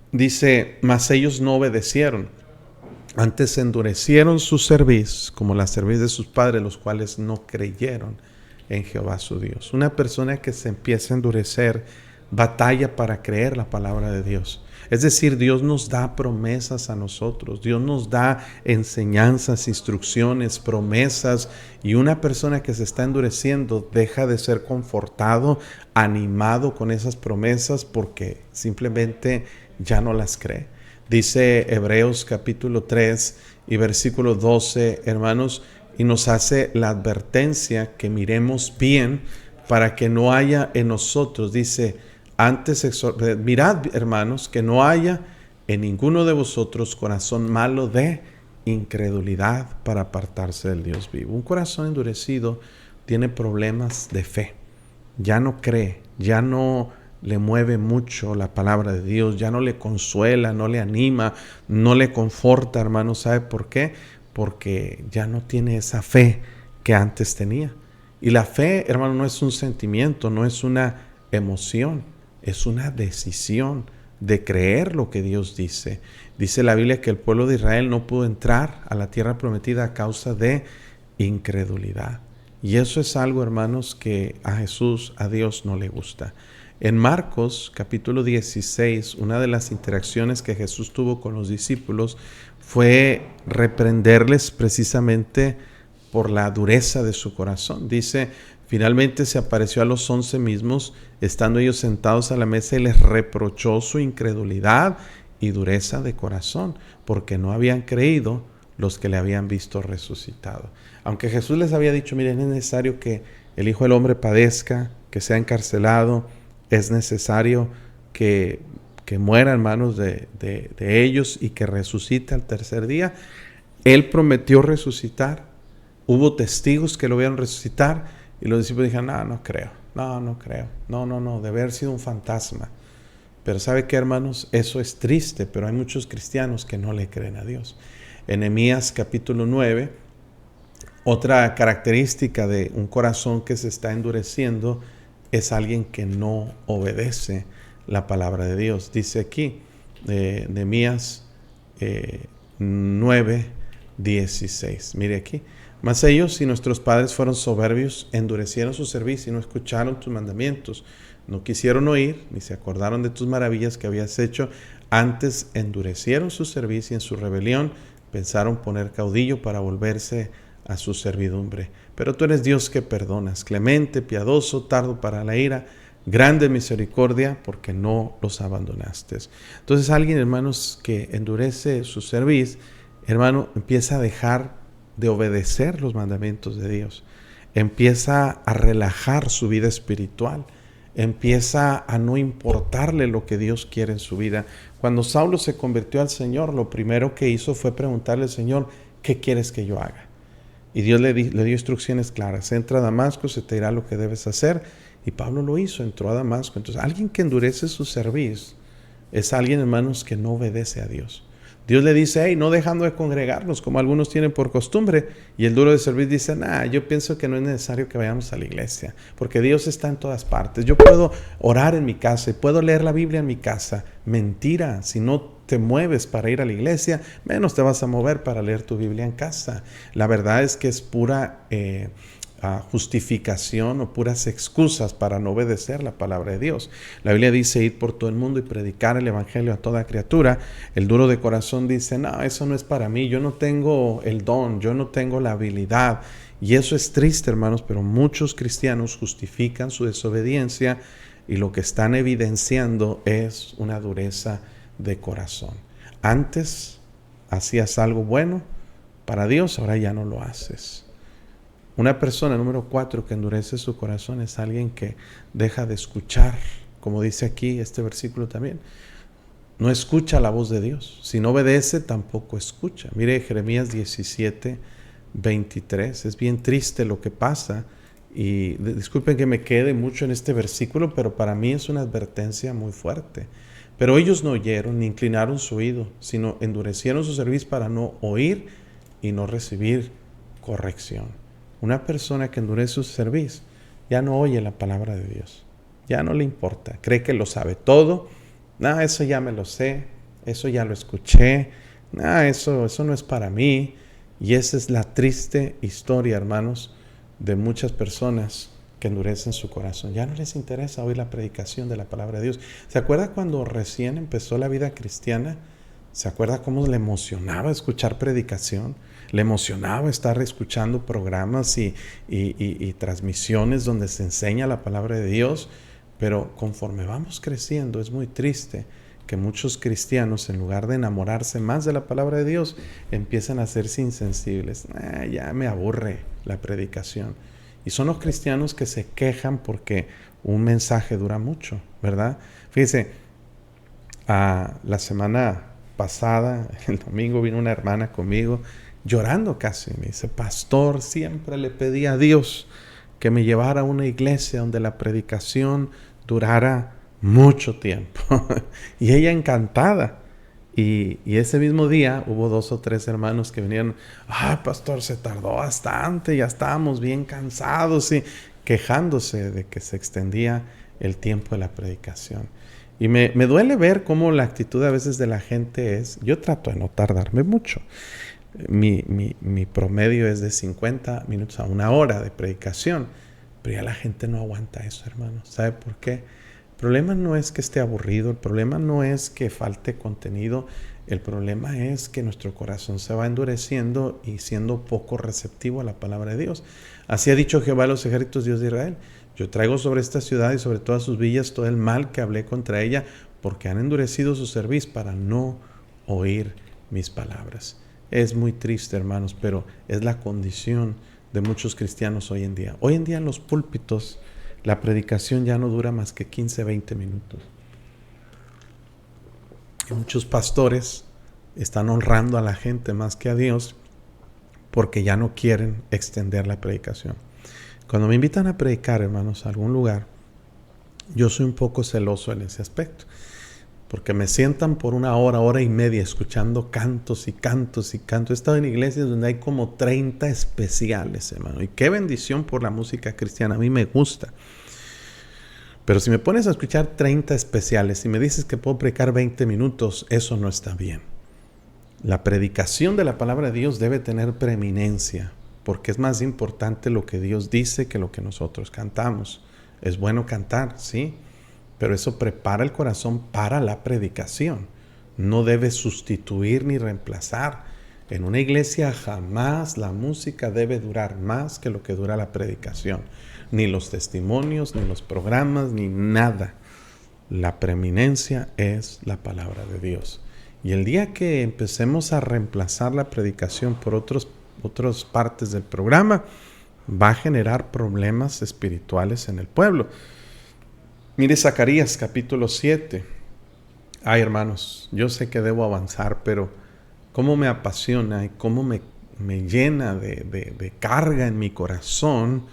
Dice, mas ellos no obedecieron, antes endurecieron su cerviz, como la cerviz de sus padres, los cuales no creyeron en Jehová su Dios. Una persona que se empieza a endurecer, batalla para creer la palabra de Dios. Es decir, Dios nos da promesas a nosotros, Dios nos da enseñanzas, instrucciones, promesas, y una persona que se está endureciendo deja de ser confortado, animado con esas promesas, porque simplemente ya no las cree. Dice Hebreos capítulo 3 y versículo 12, hermanos, y nos hace la advertencia que miremos bien para que no haya en nosotros, dice, mirad, hermanos, que no haya en ninguno de vosotros corazón malo de incredulidad para apartarse del Dios vivo. Un corazón endurecido tiene problemas de fe. Ya no cree, ya no le mueve mucho la palabra de Dios, ya no le consuela, no le anima, no le conforta, hermanos. ¿Sabe por qué? Porque ya no tiene esa fe que antes tenía. Y la fe, hermano, no es un sentimiento, no es una emoción, es una decisión de creer lo que Dios dice. Dice la Biblia que el pueblo de Israel no pudo entrar a la tierra prometida a causa de incredulidad. Y eso es algo, hermanos, que a Jesús, a Dios no le gusta. En Marcos capítulo 16, una de las interacciones que Jesús tuvo con los discípulos fue reprenderles precisamente por la dureza de su corazón. Dice, finalmente se apareció a los 11 mismos, estando ellos sentados a la mesa, y les reprochó su incredulidad y dureza de corazón, porque no habían creído los que le habían visto resucitado. Aunque Jesús les había dicho, miren, es necesario que el Hijo del Hombre padezca, que sea encarcelado, es necesario que muera en manos de ellos y que resucite al tercer día. Él prometió resucitar. Hubo testigos que lo vieron resucitar y los discípulos dijeron, no creo, debe haber sido un fantasma. Pero ¿sabe qué, hermanos? Eso es triste, pero hay muchos cristianos que no le creen a Dios. En Nehemías capítulo 9, otra característica de un corazón que se está endureciendo es alguien que no obedece la palabra de Dios. Dice aquí, Nehemías 9, 16. Mire aquí. Mas ellos y nuestros padres fueron soberbios, endurecieron su cerviz y no escucharon tus mandamientos. No quisieron oír, ni se acordaron de tus maravillas que habías hecho. Antes endurecieron su cerviz y en su rebelión pensaron poner caudillo para volverse a su servidumbre. Pero tú eres Dios que perdonas, clemente, piadoso, tardo para la ira, grande misericordia, porque no los abandonaste. Entonces alguien, hermanos, que endurece su cerviz, hermano, empieza a dejar de obedecer los mandamientos de Dios. Empieza a relajar su vida espiritual. Empieza a no importarle lo que Dios quiere en su vida. Cuando Saulo se convirtió al Señor, lo primero que hizo fue preguntarle al Señor, ¿qué quieres que yo haga? Y Dios le dio instrucciones claras. Entra a Damasco, se te dirá lo que debes hacer. Y Pablo lo hizo, entró a Damasco. Entonces, alguien que endurece su cerviz es alguien, hermanos, que no obedece a Dios. Dios le dice, hey, no dejando de congregarnos como algunos tienen por costumbre. Y el duro de servir dice, yo pienso que no es necesario que vayamos a la iglesia, porque Dios está en todas partes. Yo puedo orar en mi casa y puedo leer la Biblia en mi casa. Mentira, si no te mueves para ir a la iglesia, menos te vas a mover para leer tu Biblia en casa. La verdad es que es pura justificación o puras excusas para no obedecer la palabra de Dios. La Biblia dice ir por todo el mundo y predicar el evangelio a toda criatura. El duro de corazón dice, no, eso no es para mí, yo no tengo el don, yo no tengo la habilidad. Y eso es triste, hermanos, pero muchos cristianos justifican su desobediencia y lo que están evidenciando es una dureza de corazón. Antes hacías algo bueno para Dios, ahora ya no lo haces. Una persona, número 4, que endurece su corazón es alguien que deja de escuchar, como dice aquí este versículo también. No escucha la voz de Dios. Si no obedece, tampoco escucha. Mire Jeremías 17:23. Es bien triste lo que pasa. Y disculpen que me quede mucho en este versículo, pero para mí es una advertencia muy fuerte. Pero ellos no oyeron ni inclinaron su oído, sino endurecieron su cerviz para no oír y no recibir corrección. Una persona que endurece su cerviz ya no oye la palabra de Dios. Ya no le importa. Cree que lo sabe todo. Eso ya me lo sé. Eso ya lo escuché. Eso no es para mí. Y esa es la triste historia, hermanos, de muchas personas que endurecen su corazón. Ya no les interesa oír la predicación de la palabra de Dios. ¿Se acuerda cuando recién empezó la vida cristiana? ¿Se acuerda cómo le emocionaba escuchar predicación? Le emocionaba estar escuchando programas y transmisiones donde se enseña la palabra de Dios. Pero conforme vamos creciendo, es muy triste que muchos cristianos, en lugar de enamorarse más de la palabra de Dios, empiezan a hacerse insensibles. Ya me aburre la predicación. Y son los cristianos que se quejan porque un mensaje dura mucho, ¿verdad? Fíjese, la semana pasada, el domingo, vino una hermana conmigo llorando casi. Me dice, pastor, siempre le pedí a Dios que me llevara a una iglesia donde la predicación durara mucho tiempo. Y ella encantada. Y ese mismo día hubo 2 o 3 hermanos que vinieron, pastor, se tardó bastante, ya estábamos bien cansados, y quejándose de que se extendía el tiempo de la predicación. Y me duele ver cómo la actitud a veces de la gente es, yo trato de no tardarme mucho. Mi promedio es de 50 minutos a 1 hora de predicación, pero ya la gente no aguanta eso, hermanos. ¿Sabe por qué? El problema no es que esté aburrido, el problema no es que falte contenido, el problema es que nuestro corazón se va endureciendo y siendo poco receptivo a la palabra de Dios. Así ha dicho Jehová de los ejércitos, Dios de Israel: yo traigo sobre esta ciudad y sobre todas sus villas todo el mal que hablé contra ella, porque han endurecido su cerviz para no oír mis palabras. Es muy triste, hermanos, pero es la condición de muchos cristianos hoy en día. Hoy en día en los púlpitos la predicación ya no dura más que 15, 20 minutos. Y muchos pastores están honrando a la gente más que a Dios porque ya no quieren extender la predicación. Cuando me invitan a predicar, hermanos, a algún lugar, yo soy un poco celoso en ese aspecto, porque me sientan por 1 hora, hora y media escuchando cantos y cantos y cantos. He estado en iglesias donde hay como 30 especiales, hermano, y qué bendición por la música cristiana, a mí me gusta. Pero si me pones a escuchar 30 especiales y me dices que puedo predicar 20 minutos, eso no está bien. La predicación de la palabra de Dios debe tener preeminencia, porque es más importante lo que Dios dice que lo que nosotros cantamos. Es bueno cantar, sí, pero eso prepara el corazón para la predicación. No debe sustituir ni reemplazar. En una iglesia jamás la música debe durar más que lo que dura la predicación. Ni los testimonios, ni los programas, ni nada. La preeminencia es la palabra de Dios. Y el día que empecemos a reemplazar la predicación por otras partes del programa, va a generar problemas espirituales en el pueblo. Mire Zacarías capítulo 7. Ay, hermanos, yo sé que debo avanzar, pero cómo me apasiona y cómo me llena de carga en mi corazón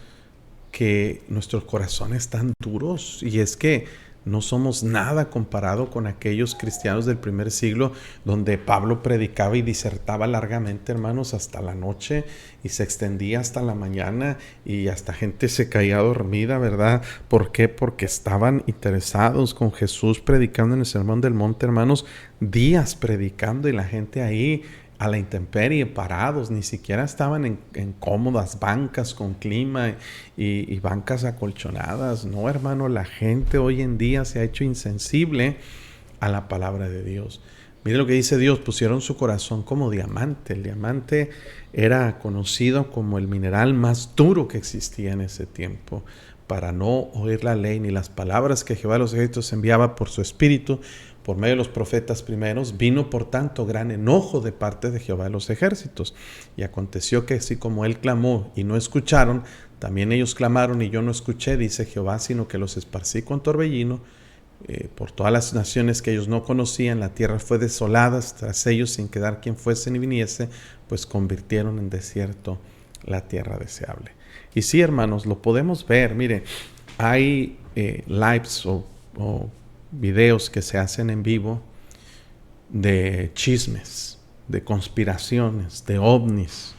que nuestros corazones están duros. Y es que No somos nada comparado con aquellos cristianos del primer siglo donde Pablo predicaba y disertaba largamente, hermanos, hasta la noche y se extendía hasta la mañana y hasta gente se caía dormida, ¿verdad? ¿Por qué? Porque estaban interesados con Jesús predicando en el Sermón del Monte, hermanos, días predicando y la gente ahí a la intemperie, parados, ni siquiera estaban en cómodas bancas con clima y bancas acolchonadas. No, hermano, la gente hoy en día se ha hecho insensible a la palabra de Dios. Mire lo que dice Dios: pusieron su corazón como diamante. El diamante era conocido como el mineral más duro que existía en ese tiempo. Para no oír la ley ni las palabras que Jehová de los ejércitos enviaba por su espíritu, por medio de los profetas primeros, vino por tanto gran enojo de parte de Jehová de los ejércitos. Y aconteció que así como él clamó y no escucharon, también ellos clamaron y yo no escuché, dice Jehová, sino que los esparcí con torbellino por todas las naciones que ellos no conocían. La tierra fue desolada tras ellos, sin quedar quien fuese ni viniese, pues convirtieron en desierto la tierra deseable. Y sí, hermanos, lo podemos ver. Mire, hay lives o videos que se hacen en vivo de chismes, de conspiraciones, de ovnis.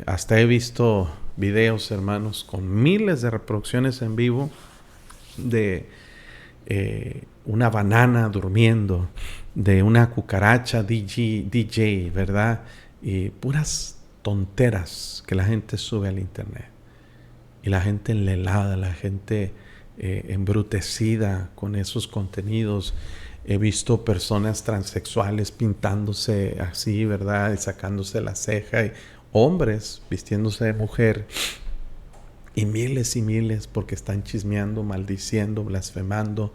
Hasta he visto videos, hermanos, con miles de reproducciones en vivo de una banana durmiendo, de una cucaracha DJ, ¿verdad? Y puras tonteras que la gente sube al internet. Y la gente enlelada, la gente embrutecida con esos contenidos. He visto personas transexuales pintándose así, ¿verdad? Y sacándose la ceja. Y hombres vistiéndose de mujer. Y miles porque están chismeando, maldiciendo, blasfemando.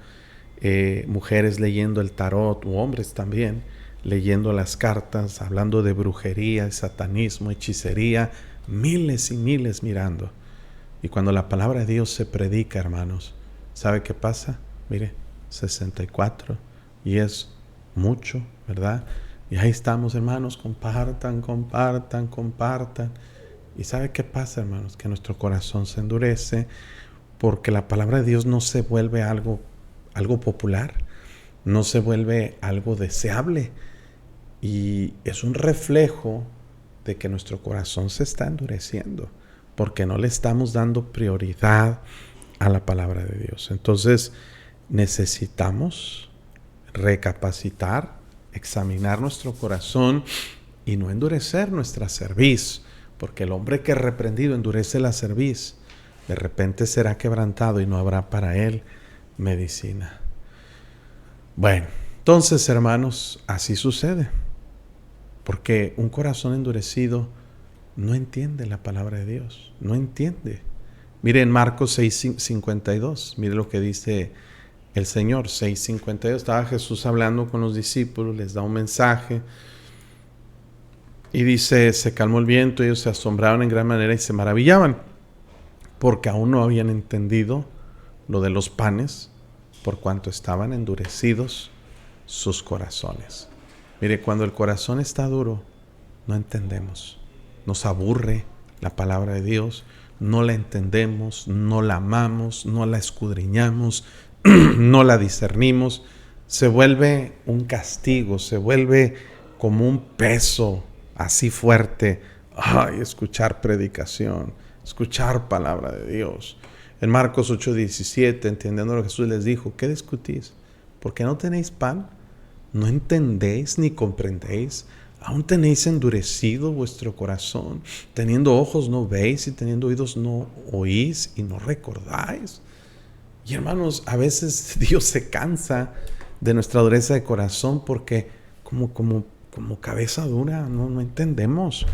Mujeres leyendo el tarot, u hombres también, leyendo las cartas, hablando de brujería, satanismo, hechicería. Miles y miles mirando. Y cuando la palabra de Dios se predica, hermanos, ¿sabe qué pasa? Mire, 64. Y es mucho, ¿verdad? Y ahí estamos, hermanos, compartan. ¿Y sabe qué pasa, hermanos? Que nuestro corazón se endurece porque la palabra de Dios no se vuelve algo popular, no se vuelve algo deseable. Y es un reflejo de que nuestro corazón se está endureciendo porque no le estamos dando prioridad a la palabra de Dios. Entonces necesitamos recapacitar, examinar nuestro corazón y no endurecer nuestra cerviz, porque el hombre que reprendido endurece la cerviz, de repente será quebrantado y no habrá para él medicina. Bueno, entonces, hermanos, así sucede, porque un corazón endurecido no entiende la palabra de Dios, no entiende. Miren Marcos 6:52, mire lo que dice el Señor. 6:52, estaba Jesús hablando con los discípulos, les da un mensaje y dice: se calmó el viento, ellos se asombraron en gran manera y se maravillaban, porque aún no habían entendido lo de los panes, por cuanto estaban endurecidos sus corazones. Mire, cuando el corazón está duro, no entendemos. Nos aburre la palabra de Dios, no la entendemos, no la amamos, no la escudriñamos, no la discernimos. Se vuelve un castigo, se vuelve como un peso así fuerte. Ay, escuchar predicación, escuchar palabra de Dios. En Marcos 8:17, entendiendo lo que Jesús les dijo: ¿qué discutís? ¿Por qué no tenéis pan? ¿No entendéis ni comprendéis? ¿Aún tenéis endurecido vuestro corazón? Teniendo ojos no veis y teniendo oídos no oís y no recordáis. Y hermanos, a veces Dios se cansa de nuestra dureza de corazón porque como cabeza dura no entendemos.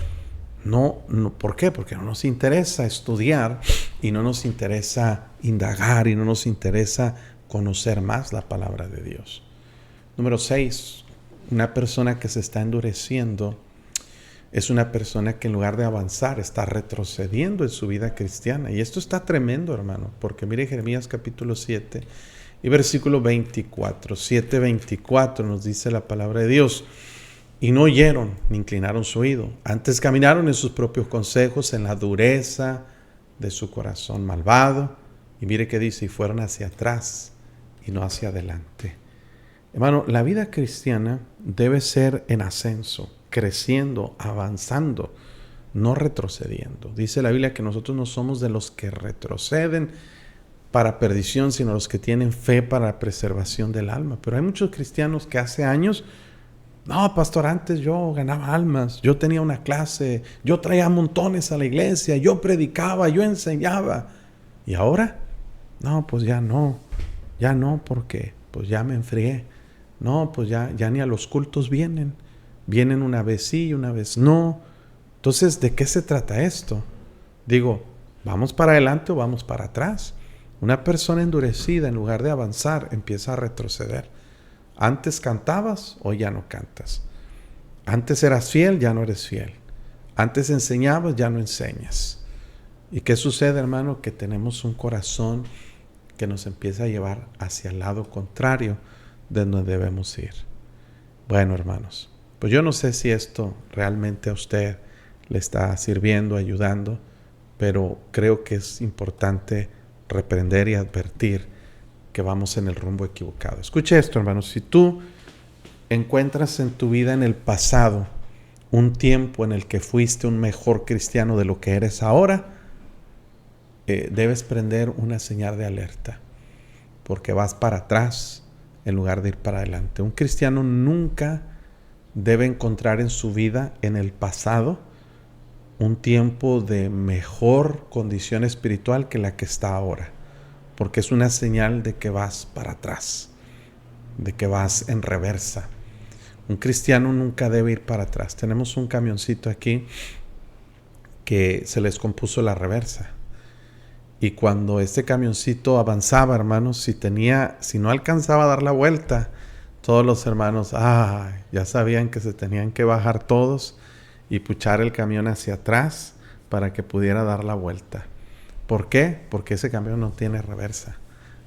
No, ¿por qué? Porque no nos interesa estudiar y no nos interesa indagar y no nos interesa conocer más la palabra de Dios. Número 6. Una persona que se está endureciendo es una persona que en lugar de avanzar está retrocediendo en su vida cristiana. Y esto está tremendo, hermano, porque mire Jeremías capítulo 7 y versículo 24. 7:24 nos dice la palabra de Dios: y no oyeron ni inclinaron su oído, antes caminaron en sus propios consejos, en la dureza de su corazón malvado. Y mire qué dice: y fueron hacia atrás y no hacia adelante. Hermano, la vida cristiana debe ser en ascenso, creciendo, avanzando, no retrocediendo. Dice la Biblia que nosotros no somos de los que retroceden para perdición, sino los que tienen fe para la preservación del alma. Pero hay muchos cristianos que hace años, no, pastor, antes yo ganaba almas, yo tenía una clase, yo traía montones a la iglesia, yo predicaba, yo enseñaba. ¿Y ahora? No, pues ya no, porque pues ya me enfrié. No, pues ya ni a los cultos vienen una vez sí y una vez no. Entonces, ¿de qué se trata esto? Digo, ¿vamos para adelante o vamos para atrás? Una persona endurecida, en lugar de avanzar, empieza a retroceder. Antes cantabas, hoy ya no cantas. Antes eras fiel, ya no eres fiel. Antes enseñabas, ya no enseñas. ¿Y qué sucede, hermano? Que tenemos un corazón que nos empieza a llevar hacia el lado contrario de donde debemos ir. Bueno, hermanos, pues yo no sé si esto realmente a usted le está sirviendo, ayudando, pero creo que es importante reprender y advertir que vamos en el rumbo equivocado. Escuche esto, hermanos. Si tú encuentras en tu vida en el pasado un tiempo en el que fuiste un mejor cristiano de lo que eres ahora, debes prender una señal de alerta, porque vas para atrás en lugar de ir para adelante. Un cristiano nunca debe encontrar en su vida, en el pasado, un tiempo de mejor condición espiritual que la que está ahora, porque es una señal de que vas para atrás, de que vas en reversa. Un cristiano nunca debe ir para atrás. Tenemos un camioncito aquí que se les compuso la reversa. Y cuando este camioncito avanzaba, hermanos, si no alcanzaba a dar la vuelta, todos los hermanos, ya sabían que se tenían que bajar todos y puchar el camión hacia atrás para que pudiera dar la vuelta. ¿Por qué? Porque ese camión no tiene reversa,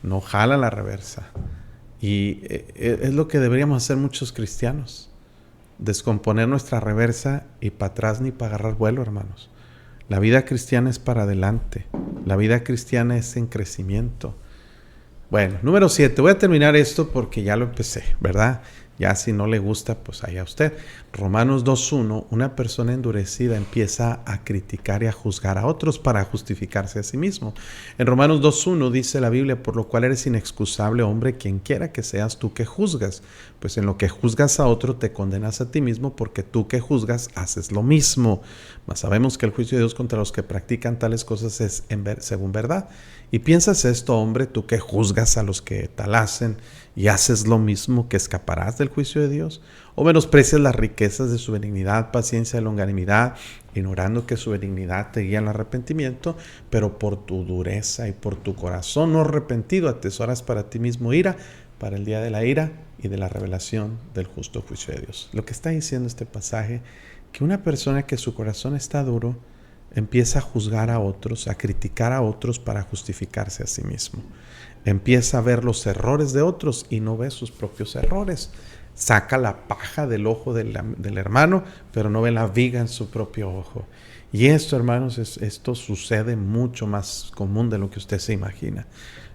no jala la reversa. Y es lo que deberíamos hacer muchos cristianos, descomponer nuestra reversa y para atrás ni para agarrar vuelo, hermanos. La vida cristiana es para adelante, la vida cristiana es en crecimiento. Bueno, número 7, voy a terminar esto porque ya lo empecé, ¿verdad? Ya si no le gusta, pues allá usted. Romanos 2:1, una persona endurecida empieza a criticar y a juzgar a otros para justificarse a sí mismo. En Romanos 2:1 dice la Biblia, por lo cual eres inexcusable, hombre, quien quiera que seas tú que juzgas. Pues en lo que juzgas a otro te condenas a ti mismo, porque tú que juzgas haces lo mismo. Mas sabemos que el juicio de Dios contra los que practican tales cosas es según verdad. Y piensas esto, hombre, tú que juzgas a los que tal hacen y haces lo mismo, que escaparás del juicio de Dios, o menosprecias las riquezas de su benignidad, paciencia y longanimidad, ignorando que su benignidad te guía al arrepentimiento, pero por tu dureza y por tu corazón no arrepentido atesoras para ti mismo ira, para el día de la ira y de la revelación del justo juicio de Dios. Lo que está diciendo este pasaje, que una persona que su corazón está duro, empieza a juzgar a otros, a criticar a otros para justificarse a sí mismo. Empieza a ver los errores de otros y no ve sus propios errores. Saca la paja del ojo del hermano, pero no ve la viga en su propio ojo. Y esto, hermanos, esto sucede mucho más común de lo que usted se imagina.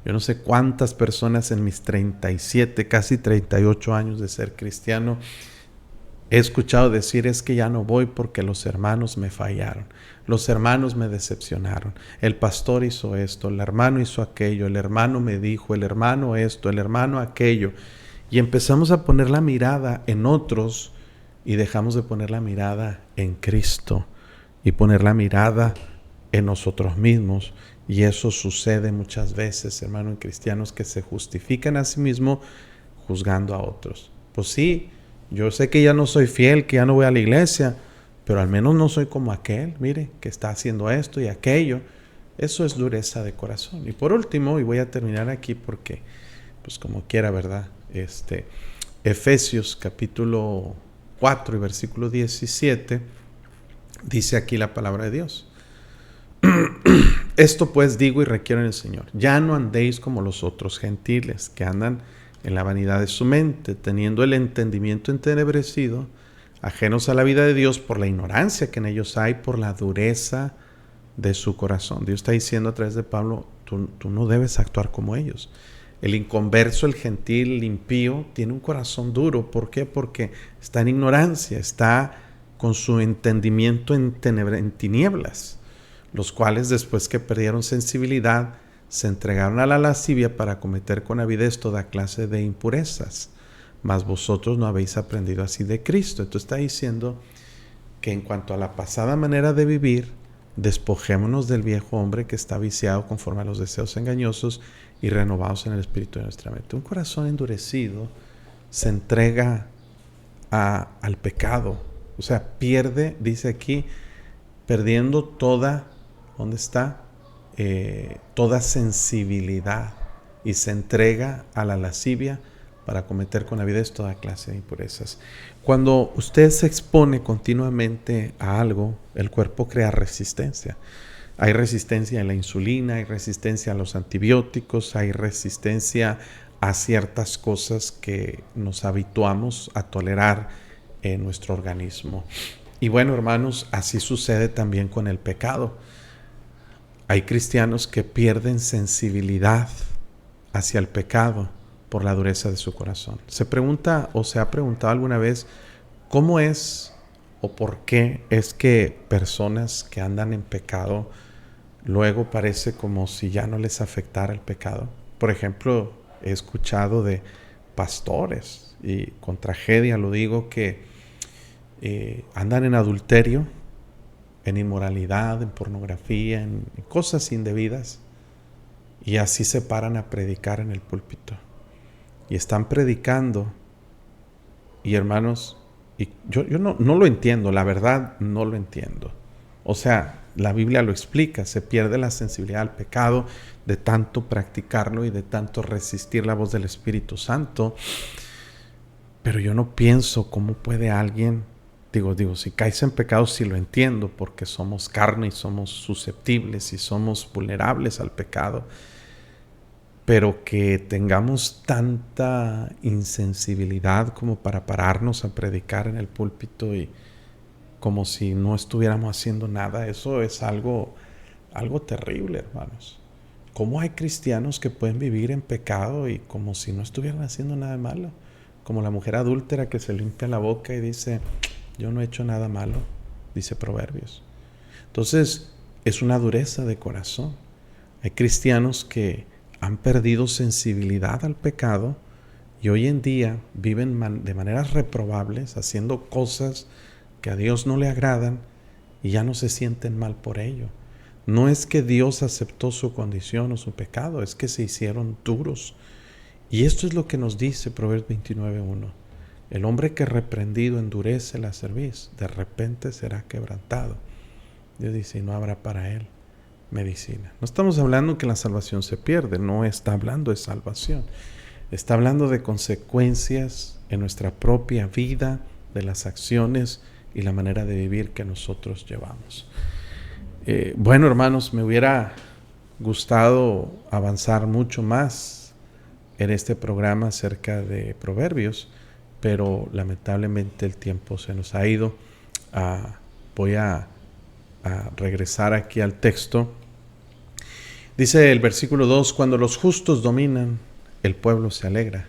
Yo no sé cuántas personas en mis 37, casi 38 años de ser cristiano, he escuchado decir, es que ya no voy porque los hermanos me fallaron, los hermanos me decepcionaron, el pastor hizo esto, el hermano hizo aquello, el hermano me dijo, el hermano esto, el hermano aquello. Y empezamos a poner la mirada en otros y dejamos de poner la mirada en Cristo y poner la mirada en nosotros mismos. Y eso sucede muchas veces, hermano, en cristianos que se justifican a sí mismos juzgando a otros. Pues sí, yo sé que ya no soy fiel, que ya no voy a la iglesia, pero al menos no soy como aquel, mire, que está haciendo esto y aquello. Eso es dureza de corazón. Y por último, y voy a terminar aquí porque, pues como quiera, ¿verdad? Efesios capítulo 4 y versículo 17, dice aquí la palabra de Dios. Esto pues digo y requiero en el Señor, ya no andéis como los otros gentiles que andan en la vanidad de su mente, teniendo el entendimiento entenebrecido, ajenos a la vida de Dios por la ignorancia que en ellos hay, por la dureza de su corazón. Dios está diciendo a través de Pablo, tú no debes actuar como ellos. El inconverso, el gentil, el impío, tiene un corazón duro. ¿Por qué? Porque está en ignorancia, está con su entendimiento en tinieblas, los cuales después que perdieron sensibilidad, se entregaron a la lascivia para cometer con avidez toda clase de impurezas. Mas vosotros no habéis aprendido así de Cristo. Entonces está diciendo que en cuanto a la pasada manera de vivir, despojémonos del viejo hombre que está viciado conforme a los deseos engañosos y renovados en el espíritu de nuestra mente. Un corazón endurecido se entrega al pecado. O sea, pierde, dice aquí, perdiendo toda, ¿dónde está? Toda sensibilidad, y se entrega a la lascivia para cometer con avidez toda clase de impurezas. Cuando usted se expone continuamente a algo, el cuerpo crea resistencia. Hay resistencia a la insulina, hay resistencia a los antibióticos, hay resistencia a ciertas cosas que nos habituamos a tolerar en nuestro organismo. Y bueno, hermanos, así sucede también con el pecado. Hay cristianos que pierden sensibilidad hacia el pecado por la dureza de su corazón. Se pregunta o se ha preguntado alguna vez cómo es o por qué es que personas que andan en pecado luego parece como si ya no les afectara el pecado. Por ejemplo, he escuchado de pastores, y con tragedia lo digo, que andan en adulterio, en inmoralidad, en pornografía, en cosas indebidas, y así se paran a predicar en el púlpito. Y están predicando, y hermanos, y yo no lo entiendo, la verdad no lo entiendo. O sea, la Biblia lo explica, se pierde la sensibilidad al pecado de tanto practicarlo y de tanto resistir la voz del Espíritu Santo. Pero yo no pienso cómo puede alguien, digo, si caes en pecado sí lo entiendo, porque somos carne y somos susceptibles y somos vulnerables al pecado. Pero que tengamos tanta insensibilidad como para pararnos a predicar en el púlpito y como si no estuviéramos haciendo nada, eso es algo terrible, hermanos. ¿Cómo hay cristianos que pueden vivir en pecado y como si no estuvieran haciendo nada malo? Como la mujer adúltera que se limpia la boca y dice, yo no he hecho nada malo, dice Proverbios. Entonces, es una dureza de corazón. Hay cristianos que han perdido sensibilidad al pecado y hoy en día viven de maneras reprobables, haciendo cosas que a Dios no le agradan y ya no se sienten mal por ello. No es que Dios aceptó su condición o su pecado, es que se hicieron duros. Y esto es lo que nos dice Proverbios 29:1. El hombre que reprendido endurece la cerviz, de repente será quebrantado. Dios dice, y no habrá para él medicina. No estamos hablando que la salvación se pierde, no está hablando de salvación. Está hablando de consecuencias en nuestra propia vida, de las acciones y la manera de vivir que nosotros llevamos. Bueno, hermanos, me hubiera gustado avanzar mucho más en este programa acerca de Proverbios, pero lamentablemente el tiempo se nos ha ido. Voy a regresar aquí al texto. Dice el versículo 2, cuando los justos dominan, el pueblo se alegra,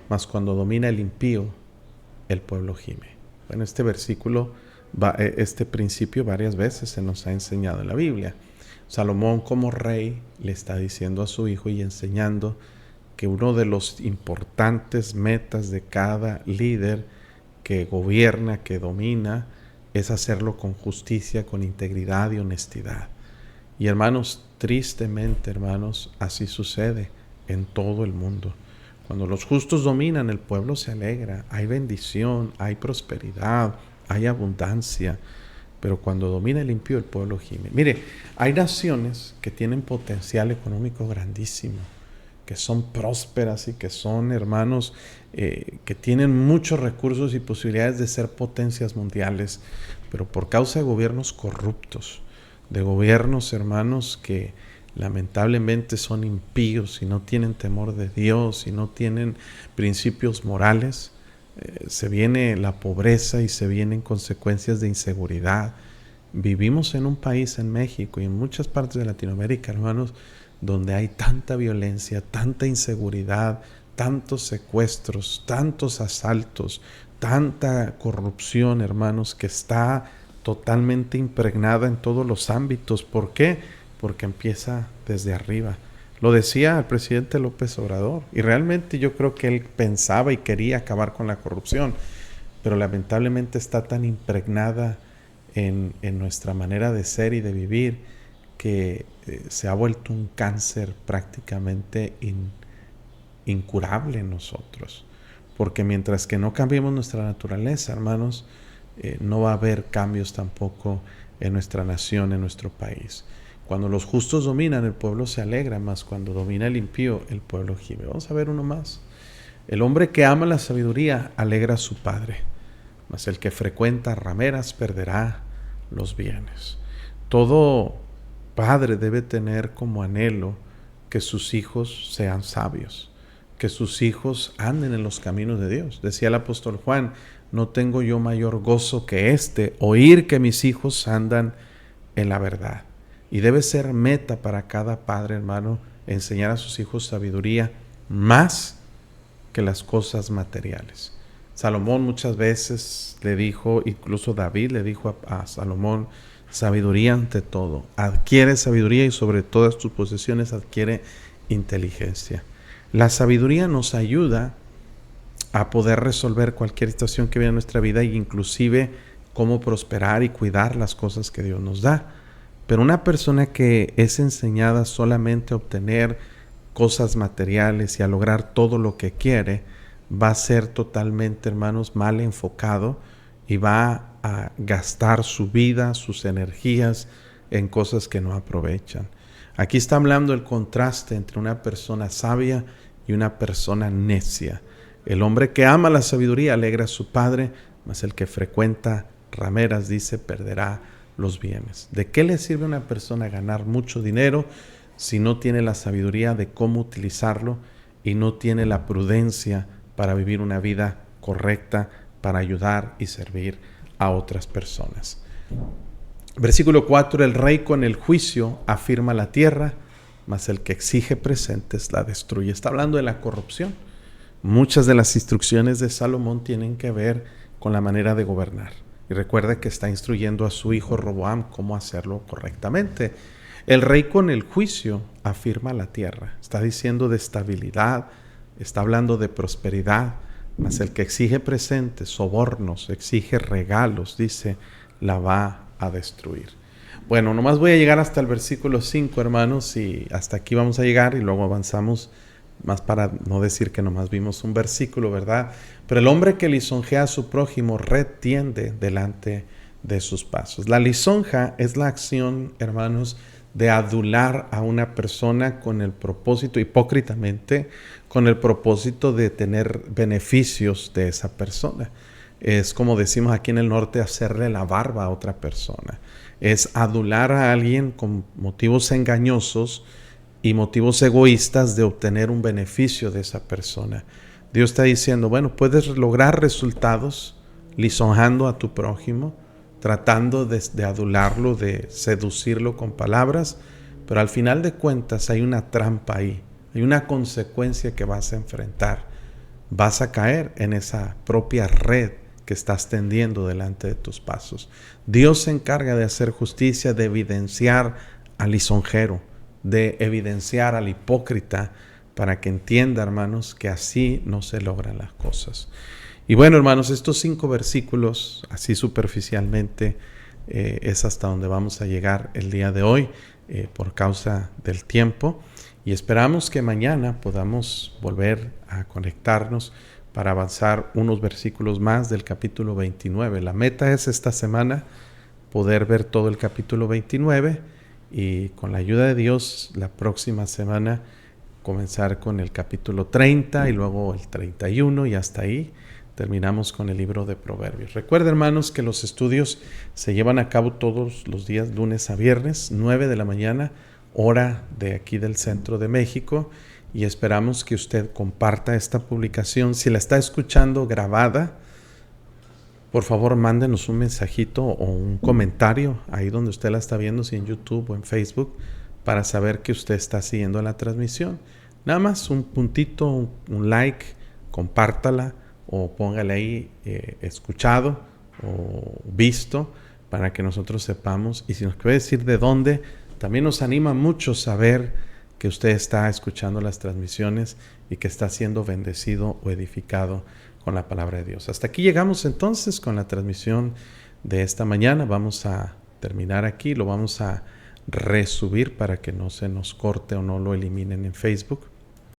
mas cuando domina el impío, el pueblo gime. Bueno, este versículo, este principio varias veces se nos ha enseñado en la Biblia. Salomón como rey le está diciendo a su hijo y enseñando que uno de los importantes metas de cada líder que gobierna, que domina, es hacerlo con justicia, con integridad y honestidad. Y hermanos, tristemente, hermanos, así sucede en todo el mundo. Cuando los justos dominan, el pueblo se alegra, hay bendición, hay prosperidad, hay abundancia. Pero cuando domina el impío, el pueblo gime. Mire, hay naciones que tienen potencial económico grandísimo, que son prósperas y que son, hermanos, que tienen muchos recursos y posibilidades de ser potencias mundiales, pero por causa de gobiernos corruptos, de gobiernos, hermanos, que lamentablemente son impíos y no tienen temor de Dios y no tienen principios morales, se viene la pobreza y se vienen consecuencias de inseguridad vivimos en un país, en México y en muchas partes de Latinoamérica, hermanos, donde hay tanta violencia, tanta inseguridad, tantos secuestros, tantos asaltos, tanta corrupción, hermanos, que está totalmente impregnada en todos los ámbitos. ¿Por qué? Porque empieza desde arriba. Lo decía el presidente López Obrador, y realmente yo creo que él pensaba y quería acabar con la corrupción, pero lamentablemente está tan impregnada en nuestra manera de ser y de vivir que se ha vuelto un cáncer prácticamente incurable en nosotros. Porque mientras que no cambiemos nuestra naturaleza, hermanos, no va a haber cambios tampoco en nuestra nación, en nuestro país. Cuando los justos dominan, el pueblo se alegra, más cuando domina el impío, el pueblo gime. Vamos a ver uno más. El hombre que ama la sabiduría alegra a su padre, mas el que frecuenta rameras perderá los bienes. Todo padre debe tener como anhelo que sus hijos sean sabios, que sus hijos anden en los caminos de Dios. Decía el apóstol Juan, no tengo yo mayor gozo que este, oír que mis hijos andan en la verdad. Y debe ser meta para cada padre, hermano, enseñar a sus hijos sabiduría más que las cosas materiales. Salomón muchas veces le dijo, incluso David le dijo a Salomón, sabiduría ante todo. Adquiere sabiduría y sobre todas tus posesiones adquiere inteligencia. La sabiduría nos ayuda a poder resolver cualquier situación que viene en nuestra vida e inclusive cómo prosperar y cuidar las cosas que Dios nos da. Pero una persona que es enseñada solamente a obtener cosas materiales y a lograr todo lo que quiere, va a ser totalmente, hermanos, mal enfocado y va a gastar su vida, sus energías en cosas que no aprovechan. Aquí está hablando el contraste entre una persona sabia y una persona necia. El hombre que ama la sabiduría alegra a su padre, mas el que frecuenta rameras, dice, perderá los bienes. ¿De qué le sirve a una persona ganar mucho dinero si no tiene la sabiduría de cómo utilizarlo y no tiene la prudencia para vivir una vida correcta, para ayudar y servir a otras personas? Versículo 4, el rey con el juicio afirma la tierra, mas el que exige presentes la destruye. Está hablando de la corrupción. Muchas de las instrucciones de Salomón tienen que ver con la manera de gobernar. Y recuerda que está instruyendo a su hijo Roboam cómo hacerlo correctamente. El rey con el juicio afirma la tierra. Está diciendo de estabilidad, está hablando de prosperidad, mas el que exige presentes, sobornos, exige regalos, dice, la va a destruir. Bueno, nomás voy a llegar hasta el versículo 5, hermanos, y hasta aquí vamos a llegar y luego avanzamos, más para no decir que nomás vimos un versículo, ¿verdad? Pero el hombre que lisonjea a su prójimo retiende delante de sus pasos. La lisonja es la acción, hermanos, de adular a una persona con el propósito, hipócritamente, con el propósito de tener beneficios de esa persona. Es como decimos aquí en el norte, hacerle la barba a otra persona. Es adular a alguien con motivos engañosos y motivos egoístas de obtener un beneficio de esa persona. Dios está diciendo, bueno, puedes lograr resultados lisonjando a tu prójimo, tratando de adularlo, de seducirlo con palabras, pero al final de cuentas hay una trampa ahí, hay una consecuencia que vas a enfrentar. Vas a caer en esa propia red que estás tendiendo delante de tus pasos. Dios se encarga de hacer justicia, de evidenciar al lisonjero, de evidenciar al hipócrita, para que entienda, hermanos, que así no se logran las cosas. Y bueno, hermanos, estos 5 versículos, así superficialmente, es hasta donde vamos a llegar el día de hoy, por causa del tiempo. Y esperamos que mañana podamos volver a conectarnos para avanzar unos versículos más del capítulo 29. La meta es esta semana poder ver todo el capítulo 29 y con la ayuda de Dios la próxima semana comenzar con el capítulo 30 y luego el 31 y hasta ahí terminamos con el libro de Proverbios. Recuerden, hermanos, que los estudios se llevan a cabo todos los días, lunes a viernes, 9 de la mañana, hora de aquí del centro de México, y esperamos que usted comparta esta publicación. Si la está escuchando grabada, por favor mándenos un mensajito o un comentario ahí donde usted la está viendo, si en YouTube o en Facebook, para saber que usted está siguiendo la transmisión. Nada más un puntito, un like, compártala o póngale ahí escuchado o visto para que nosotros sepamos. Y si nos puede decir de dónde, también nos anima mucho saber que usted está escuchando las transmisiones y que está siendo bendecido o edificado con la palabra de Dios. Hasta aquí llegamos entonces con la transmisión de esta mañana. Vamos a terminar aquí, lo vamos a resubir para que no se nos corte o no lo eliminen en Facebook.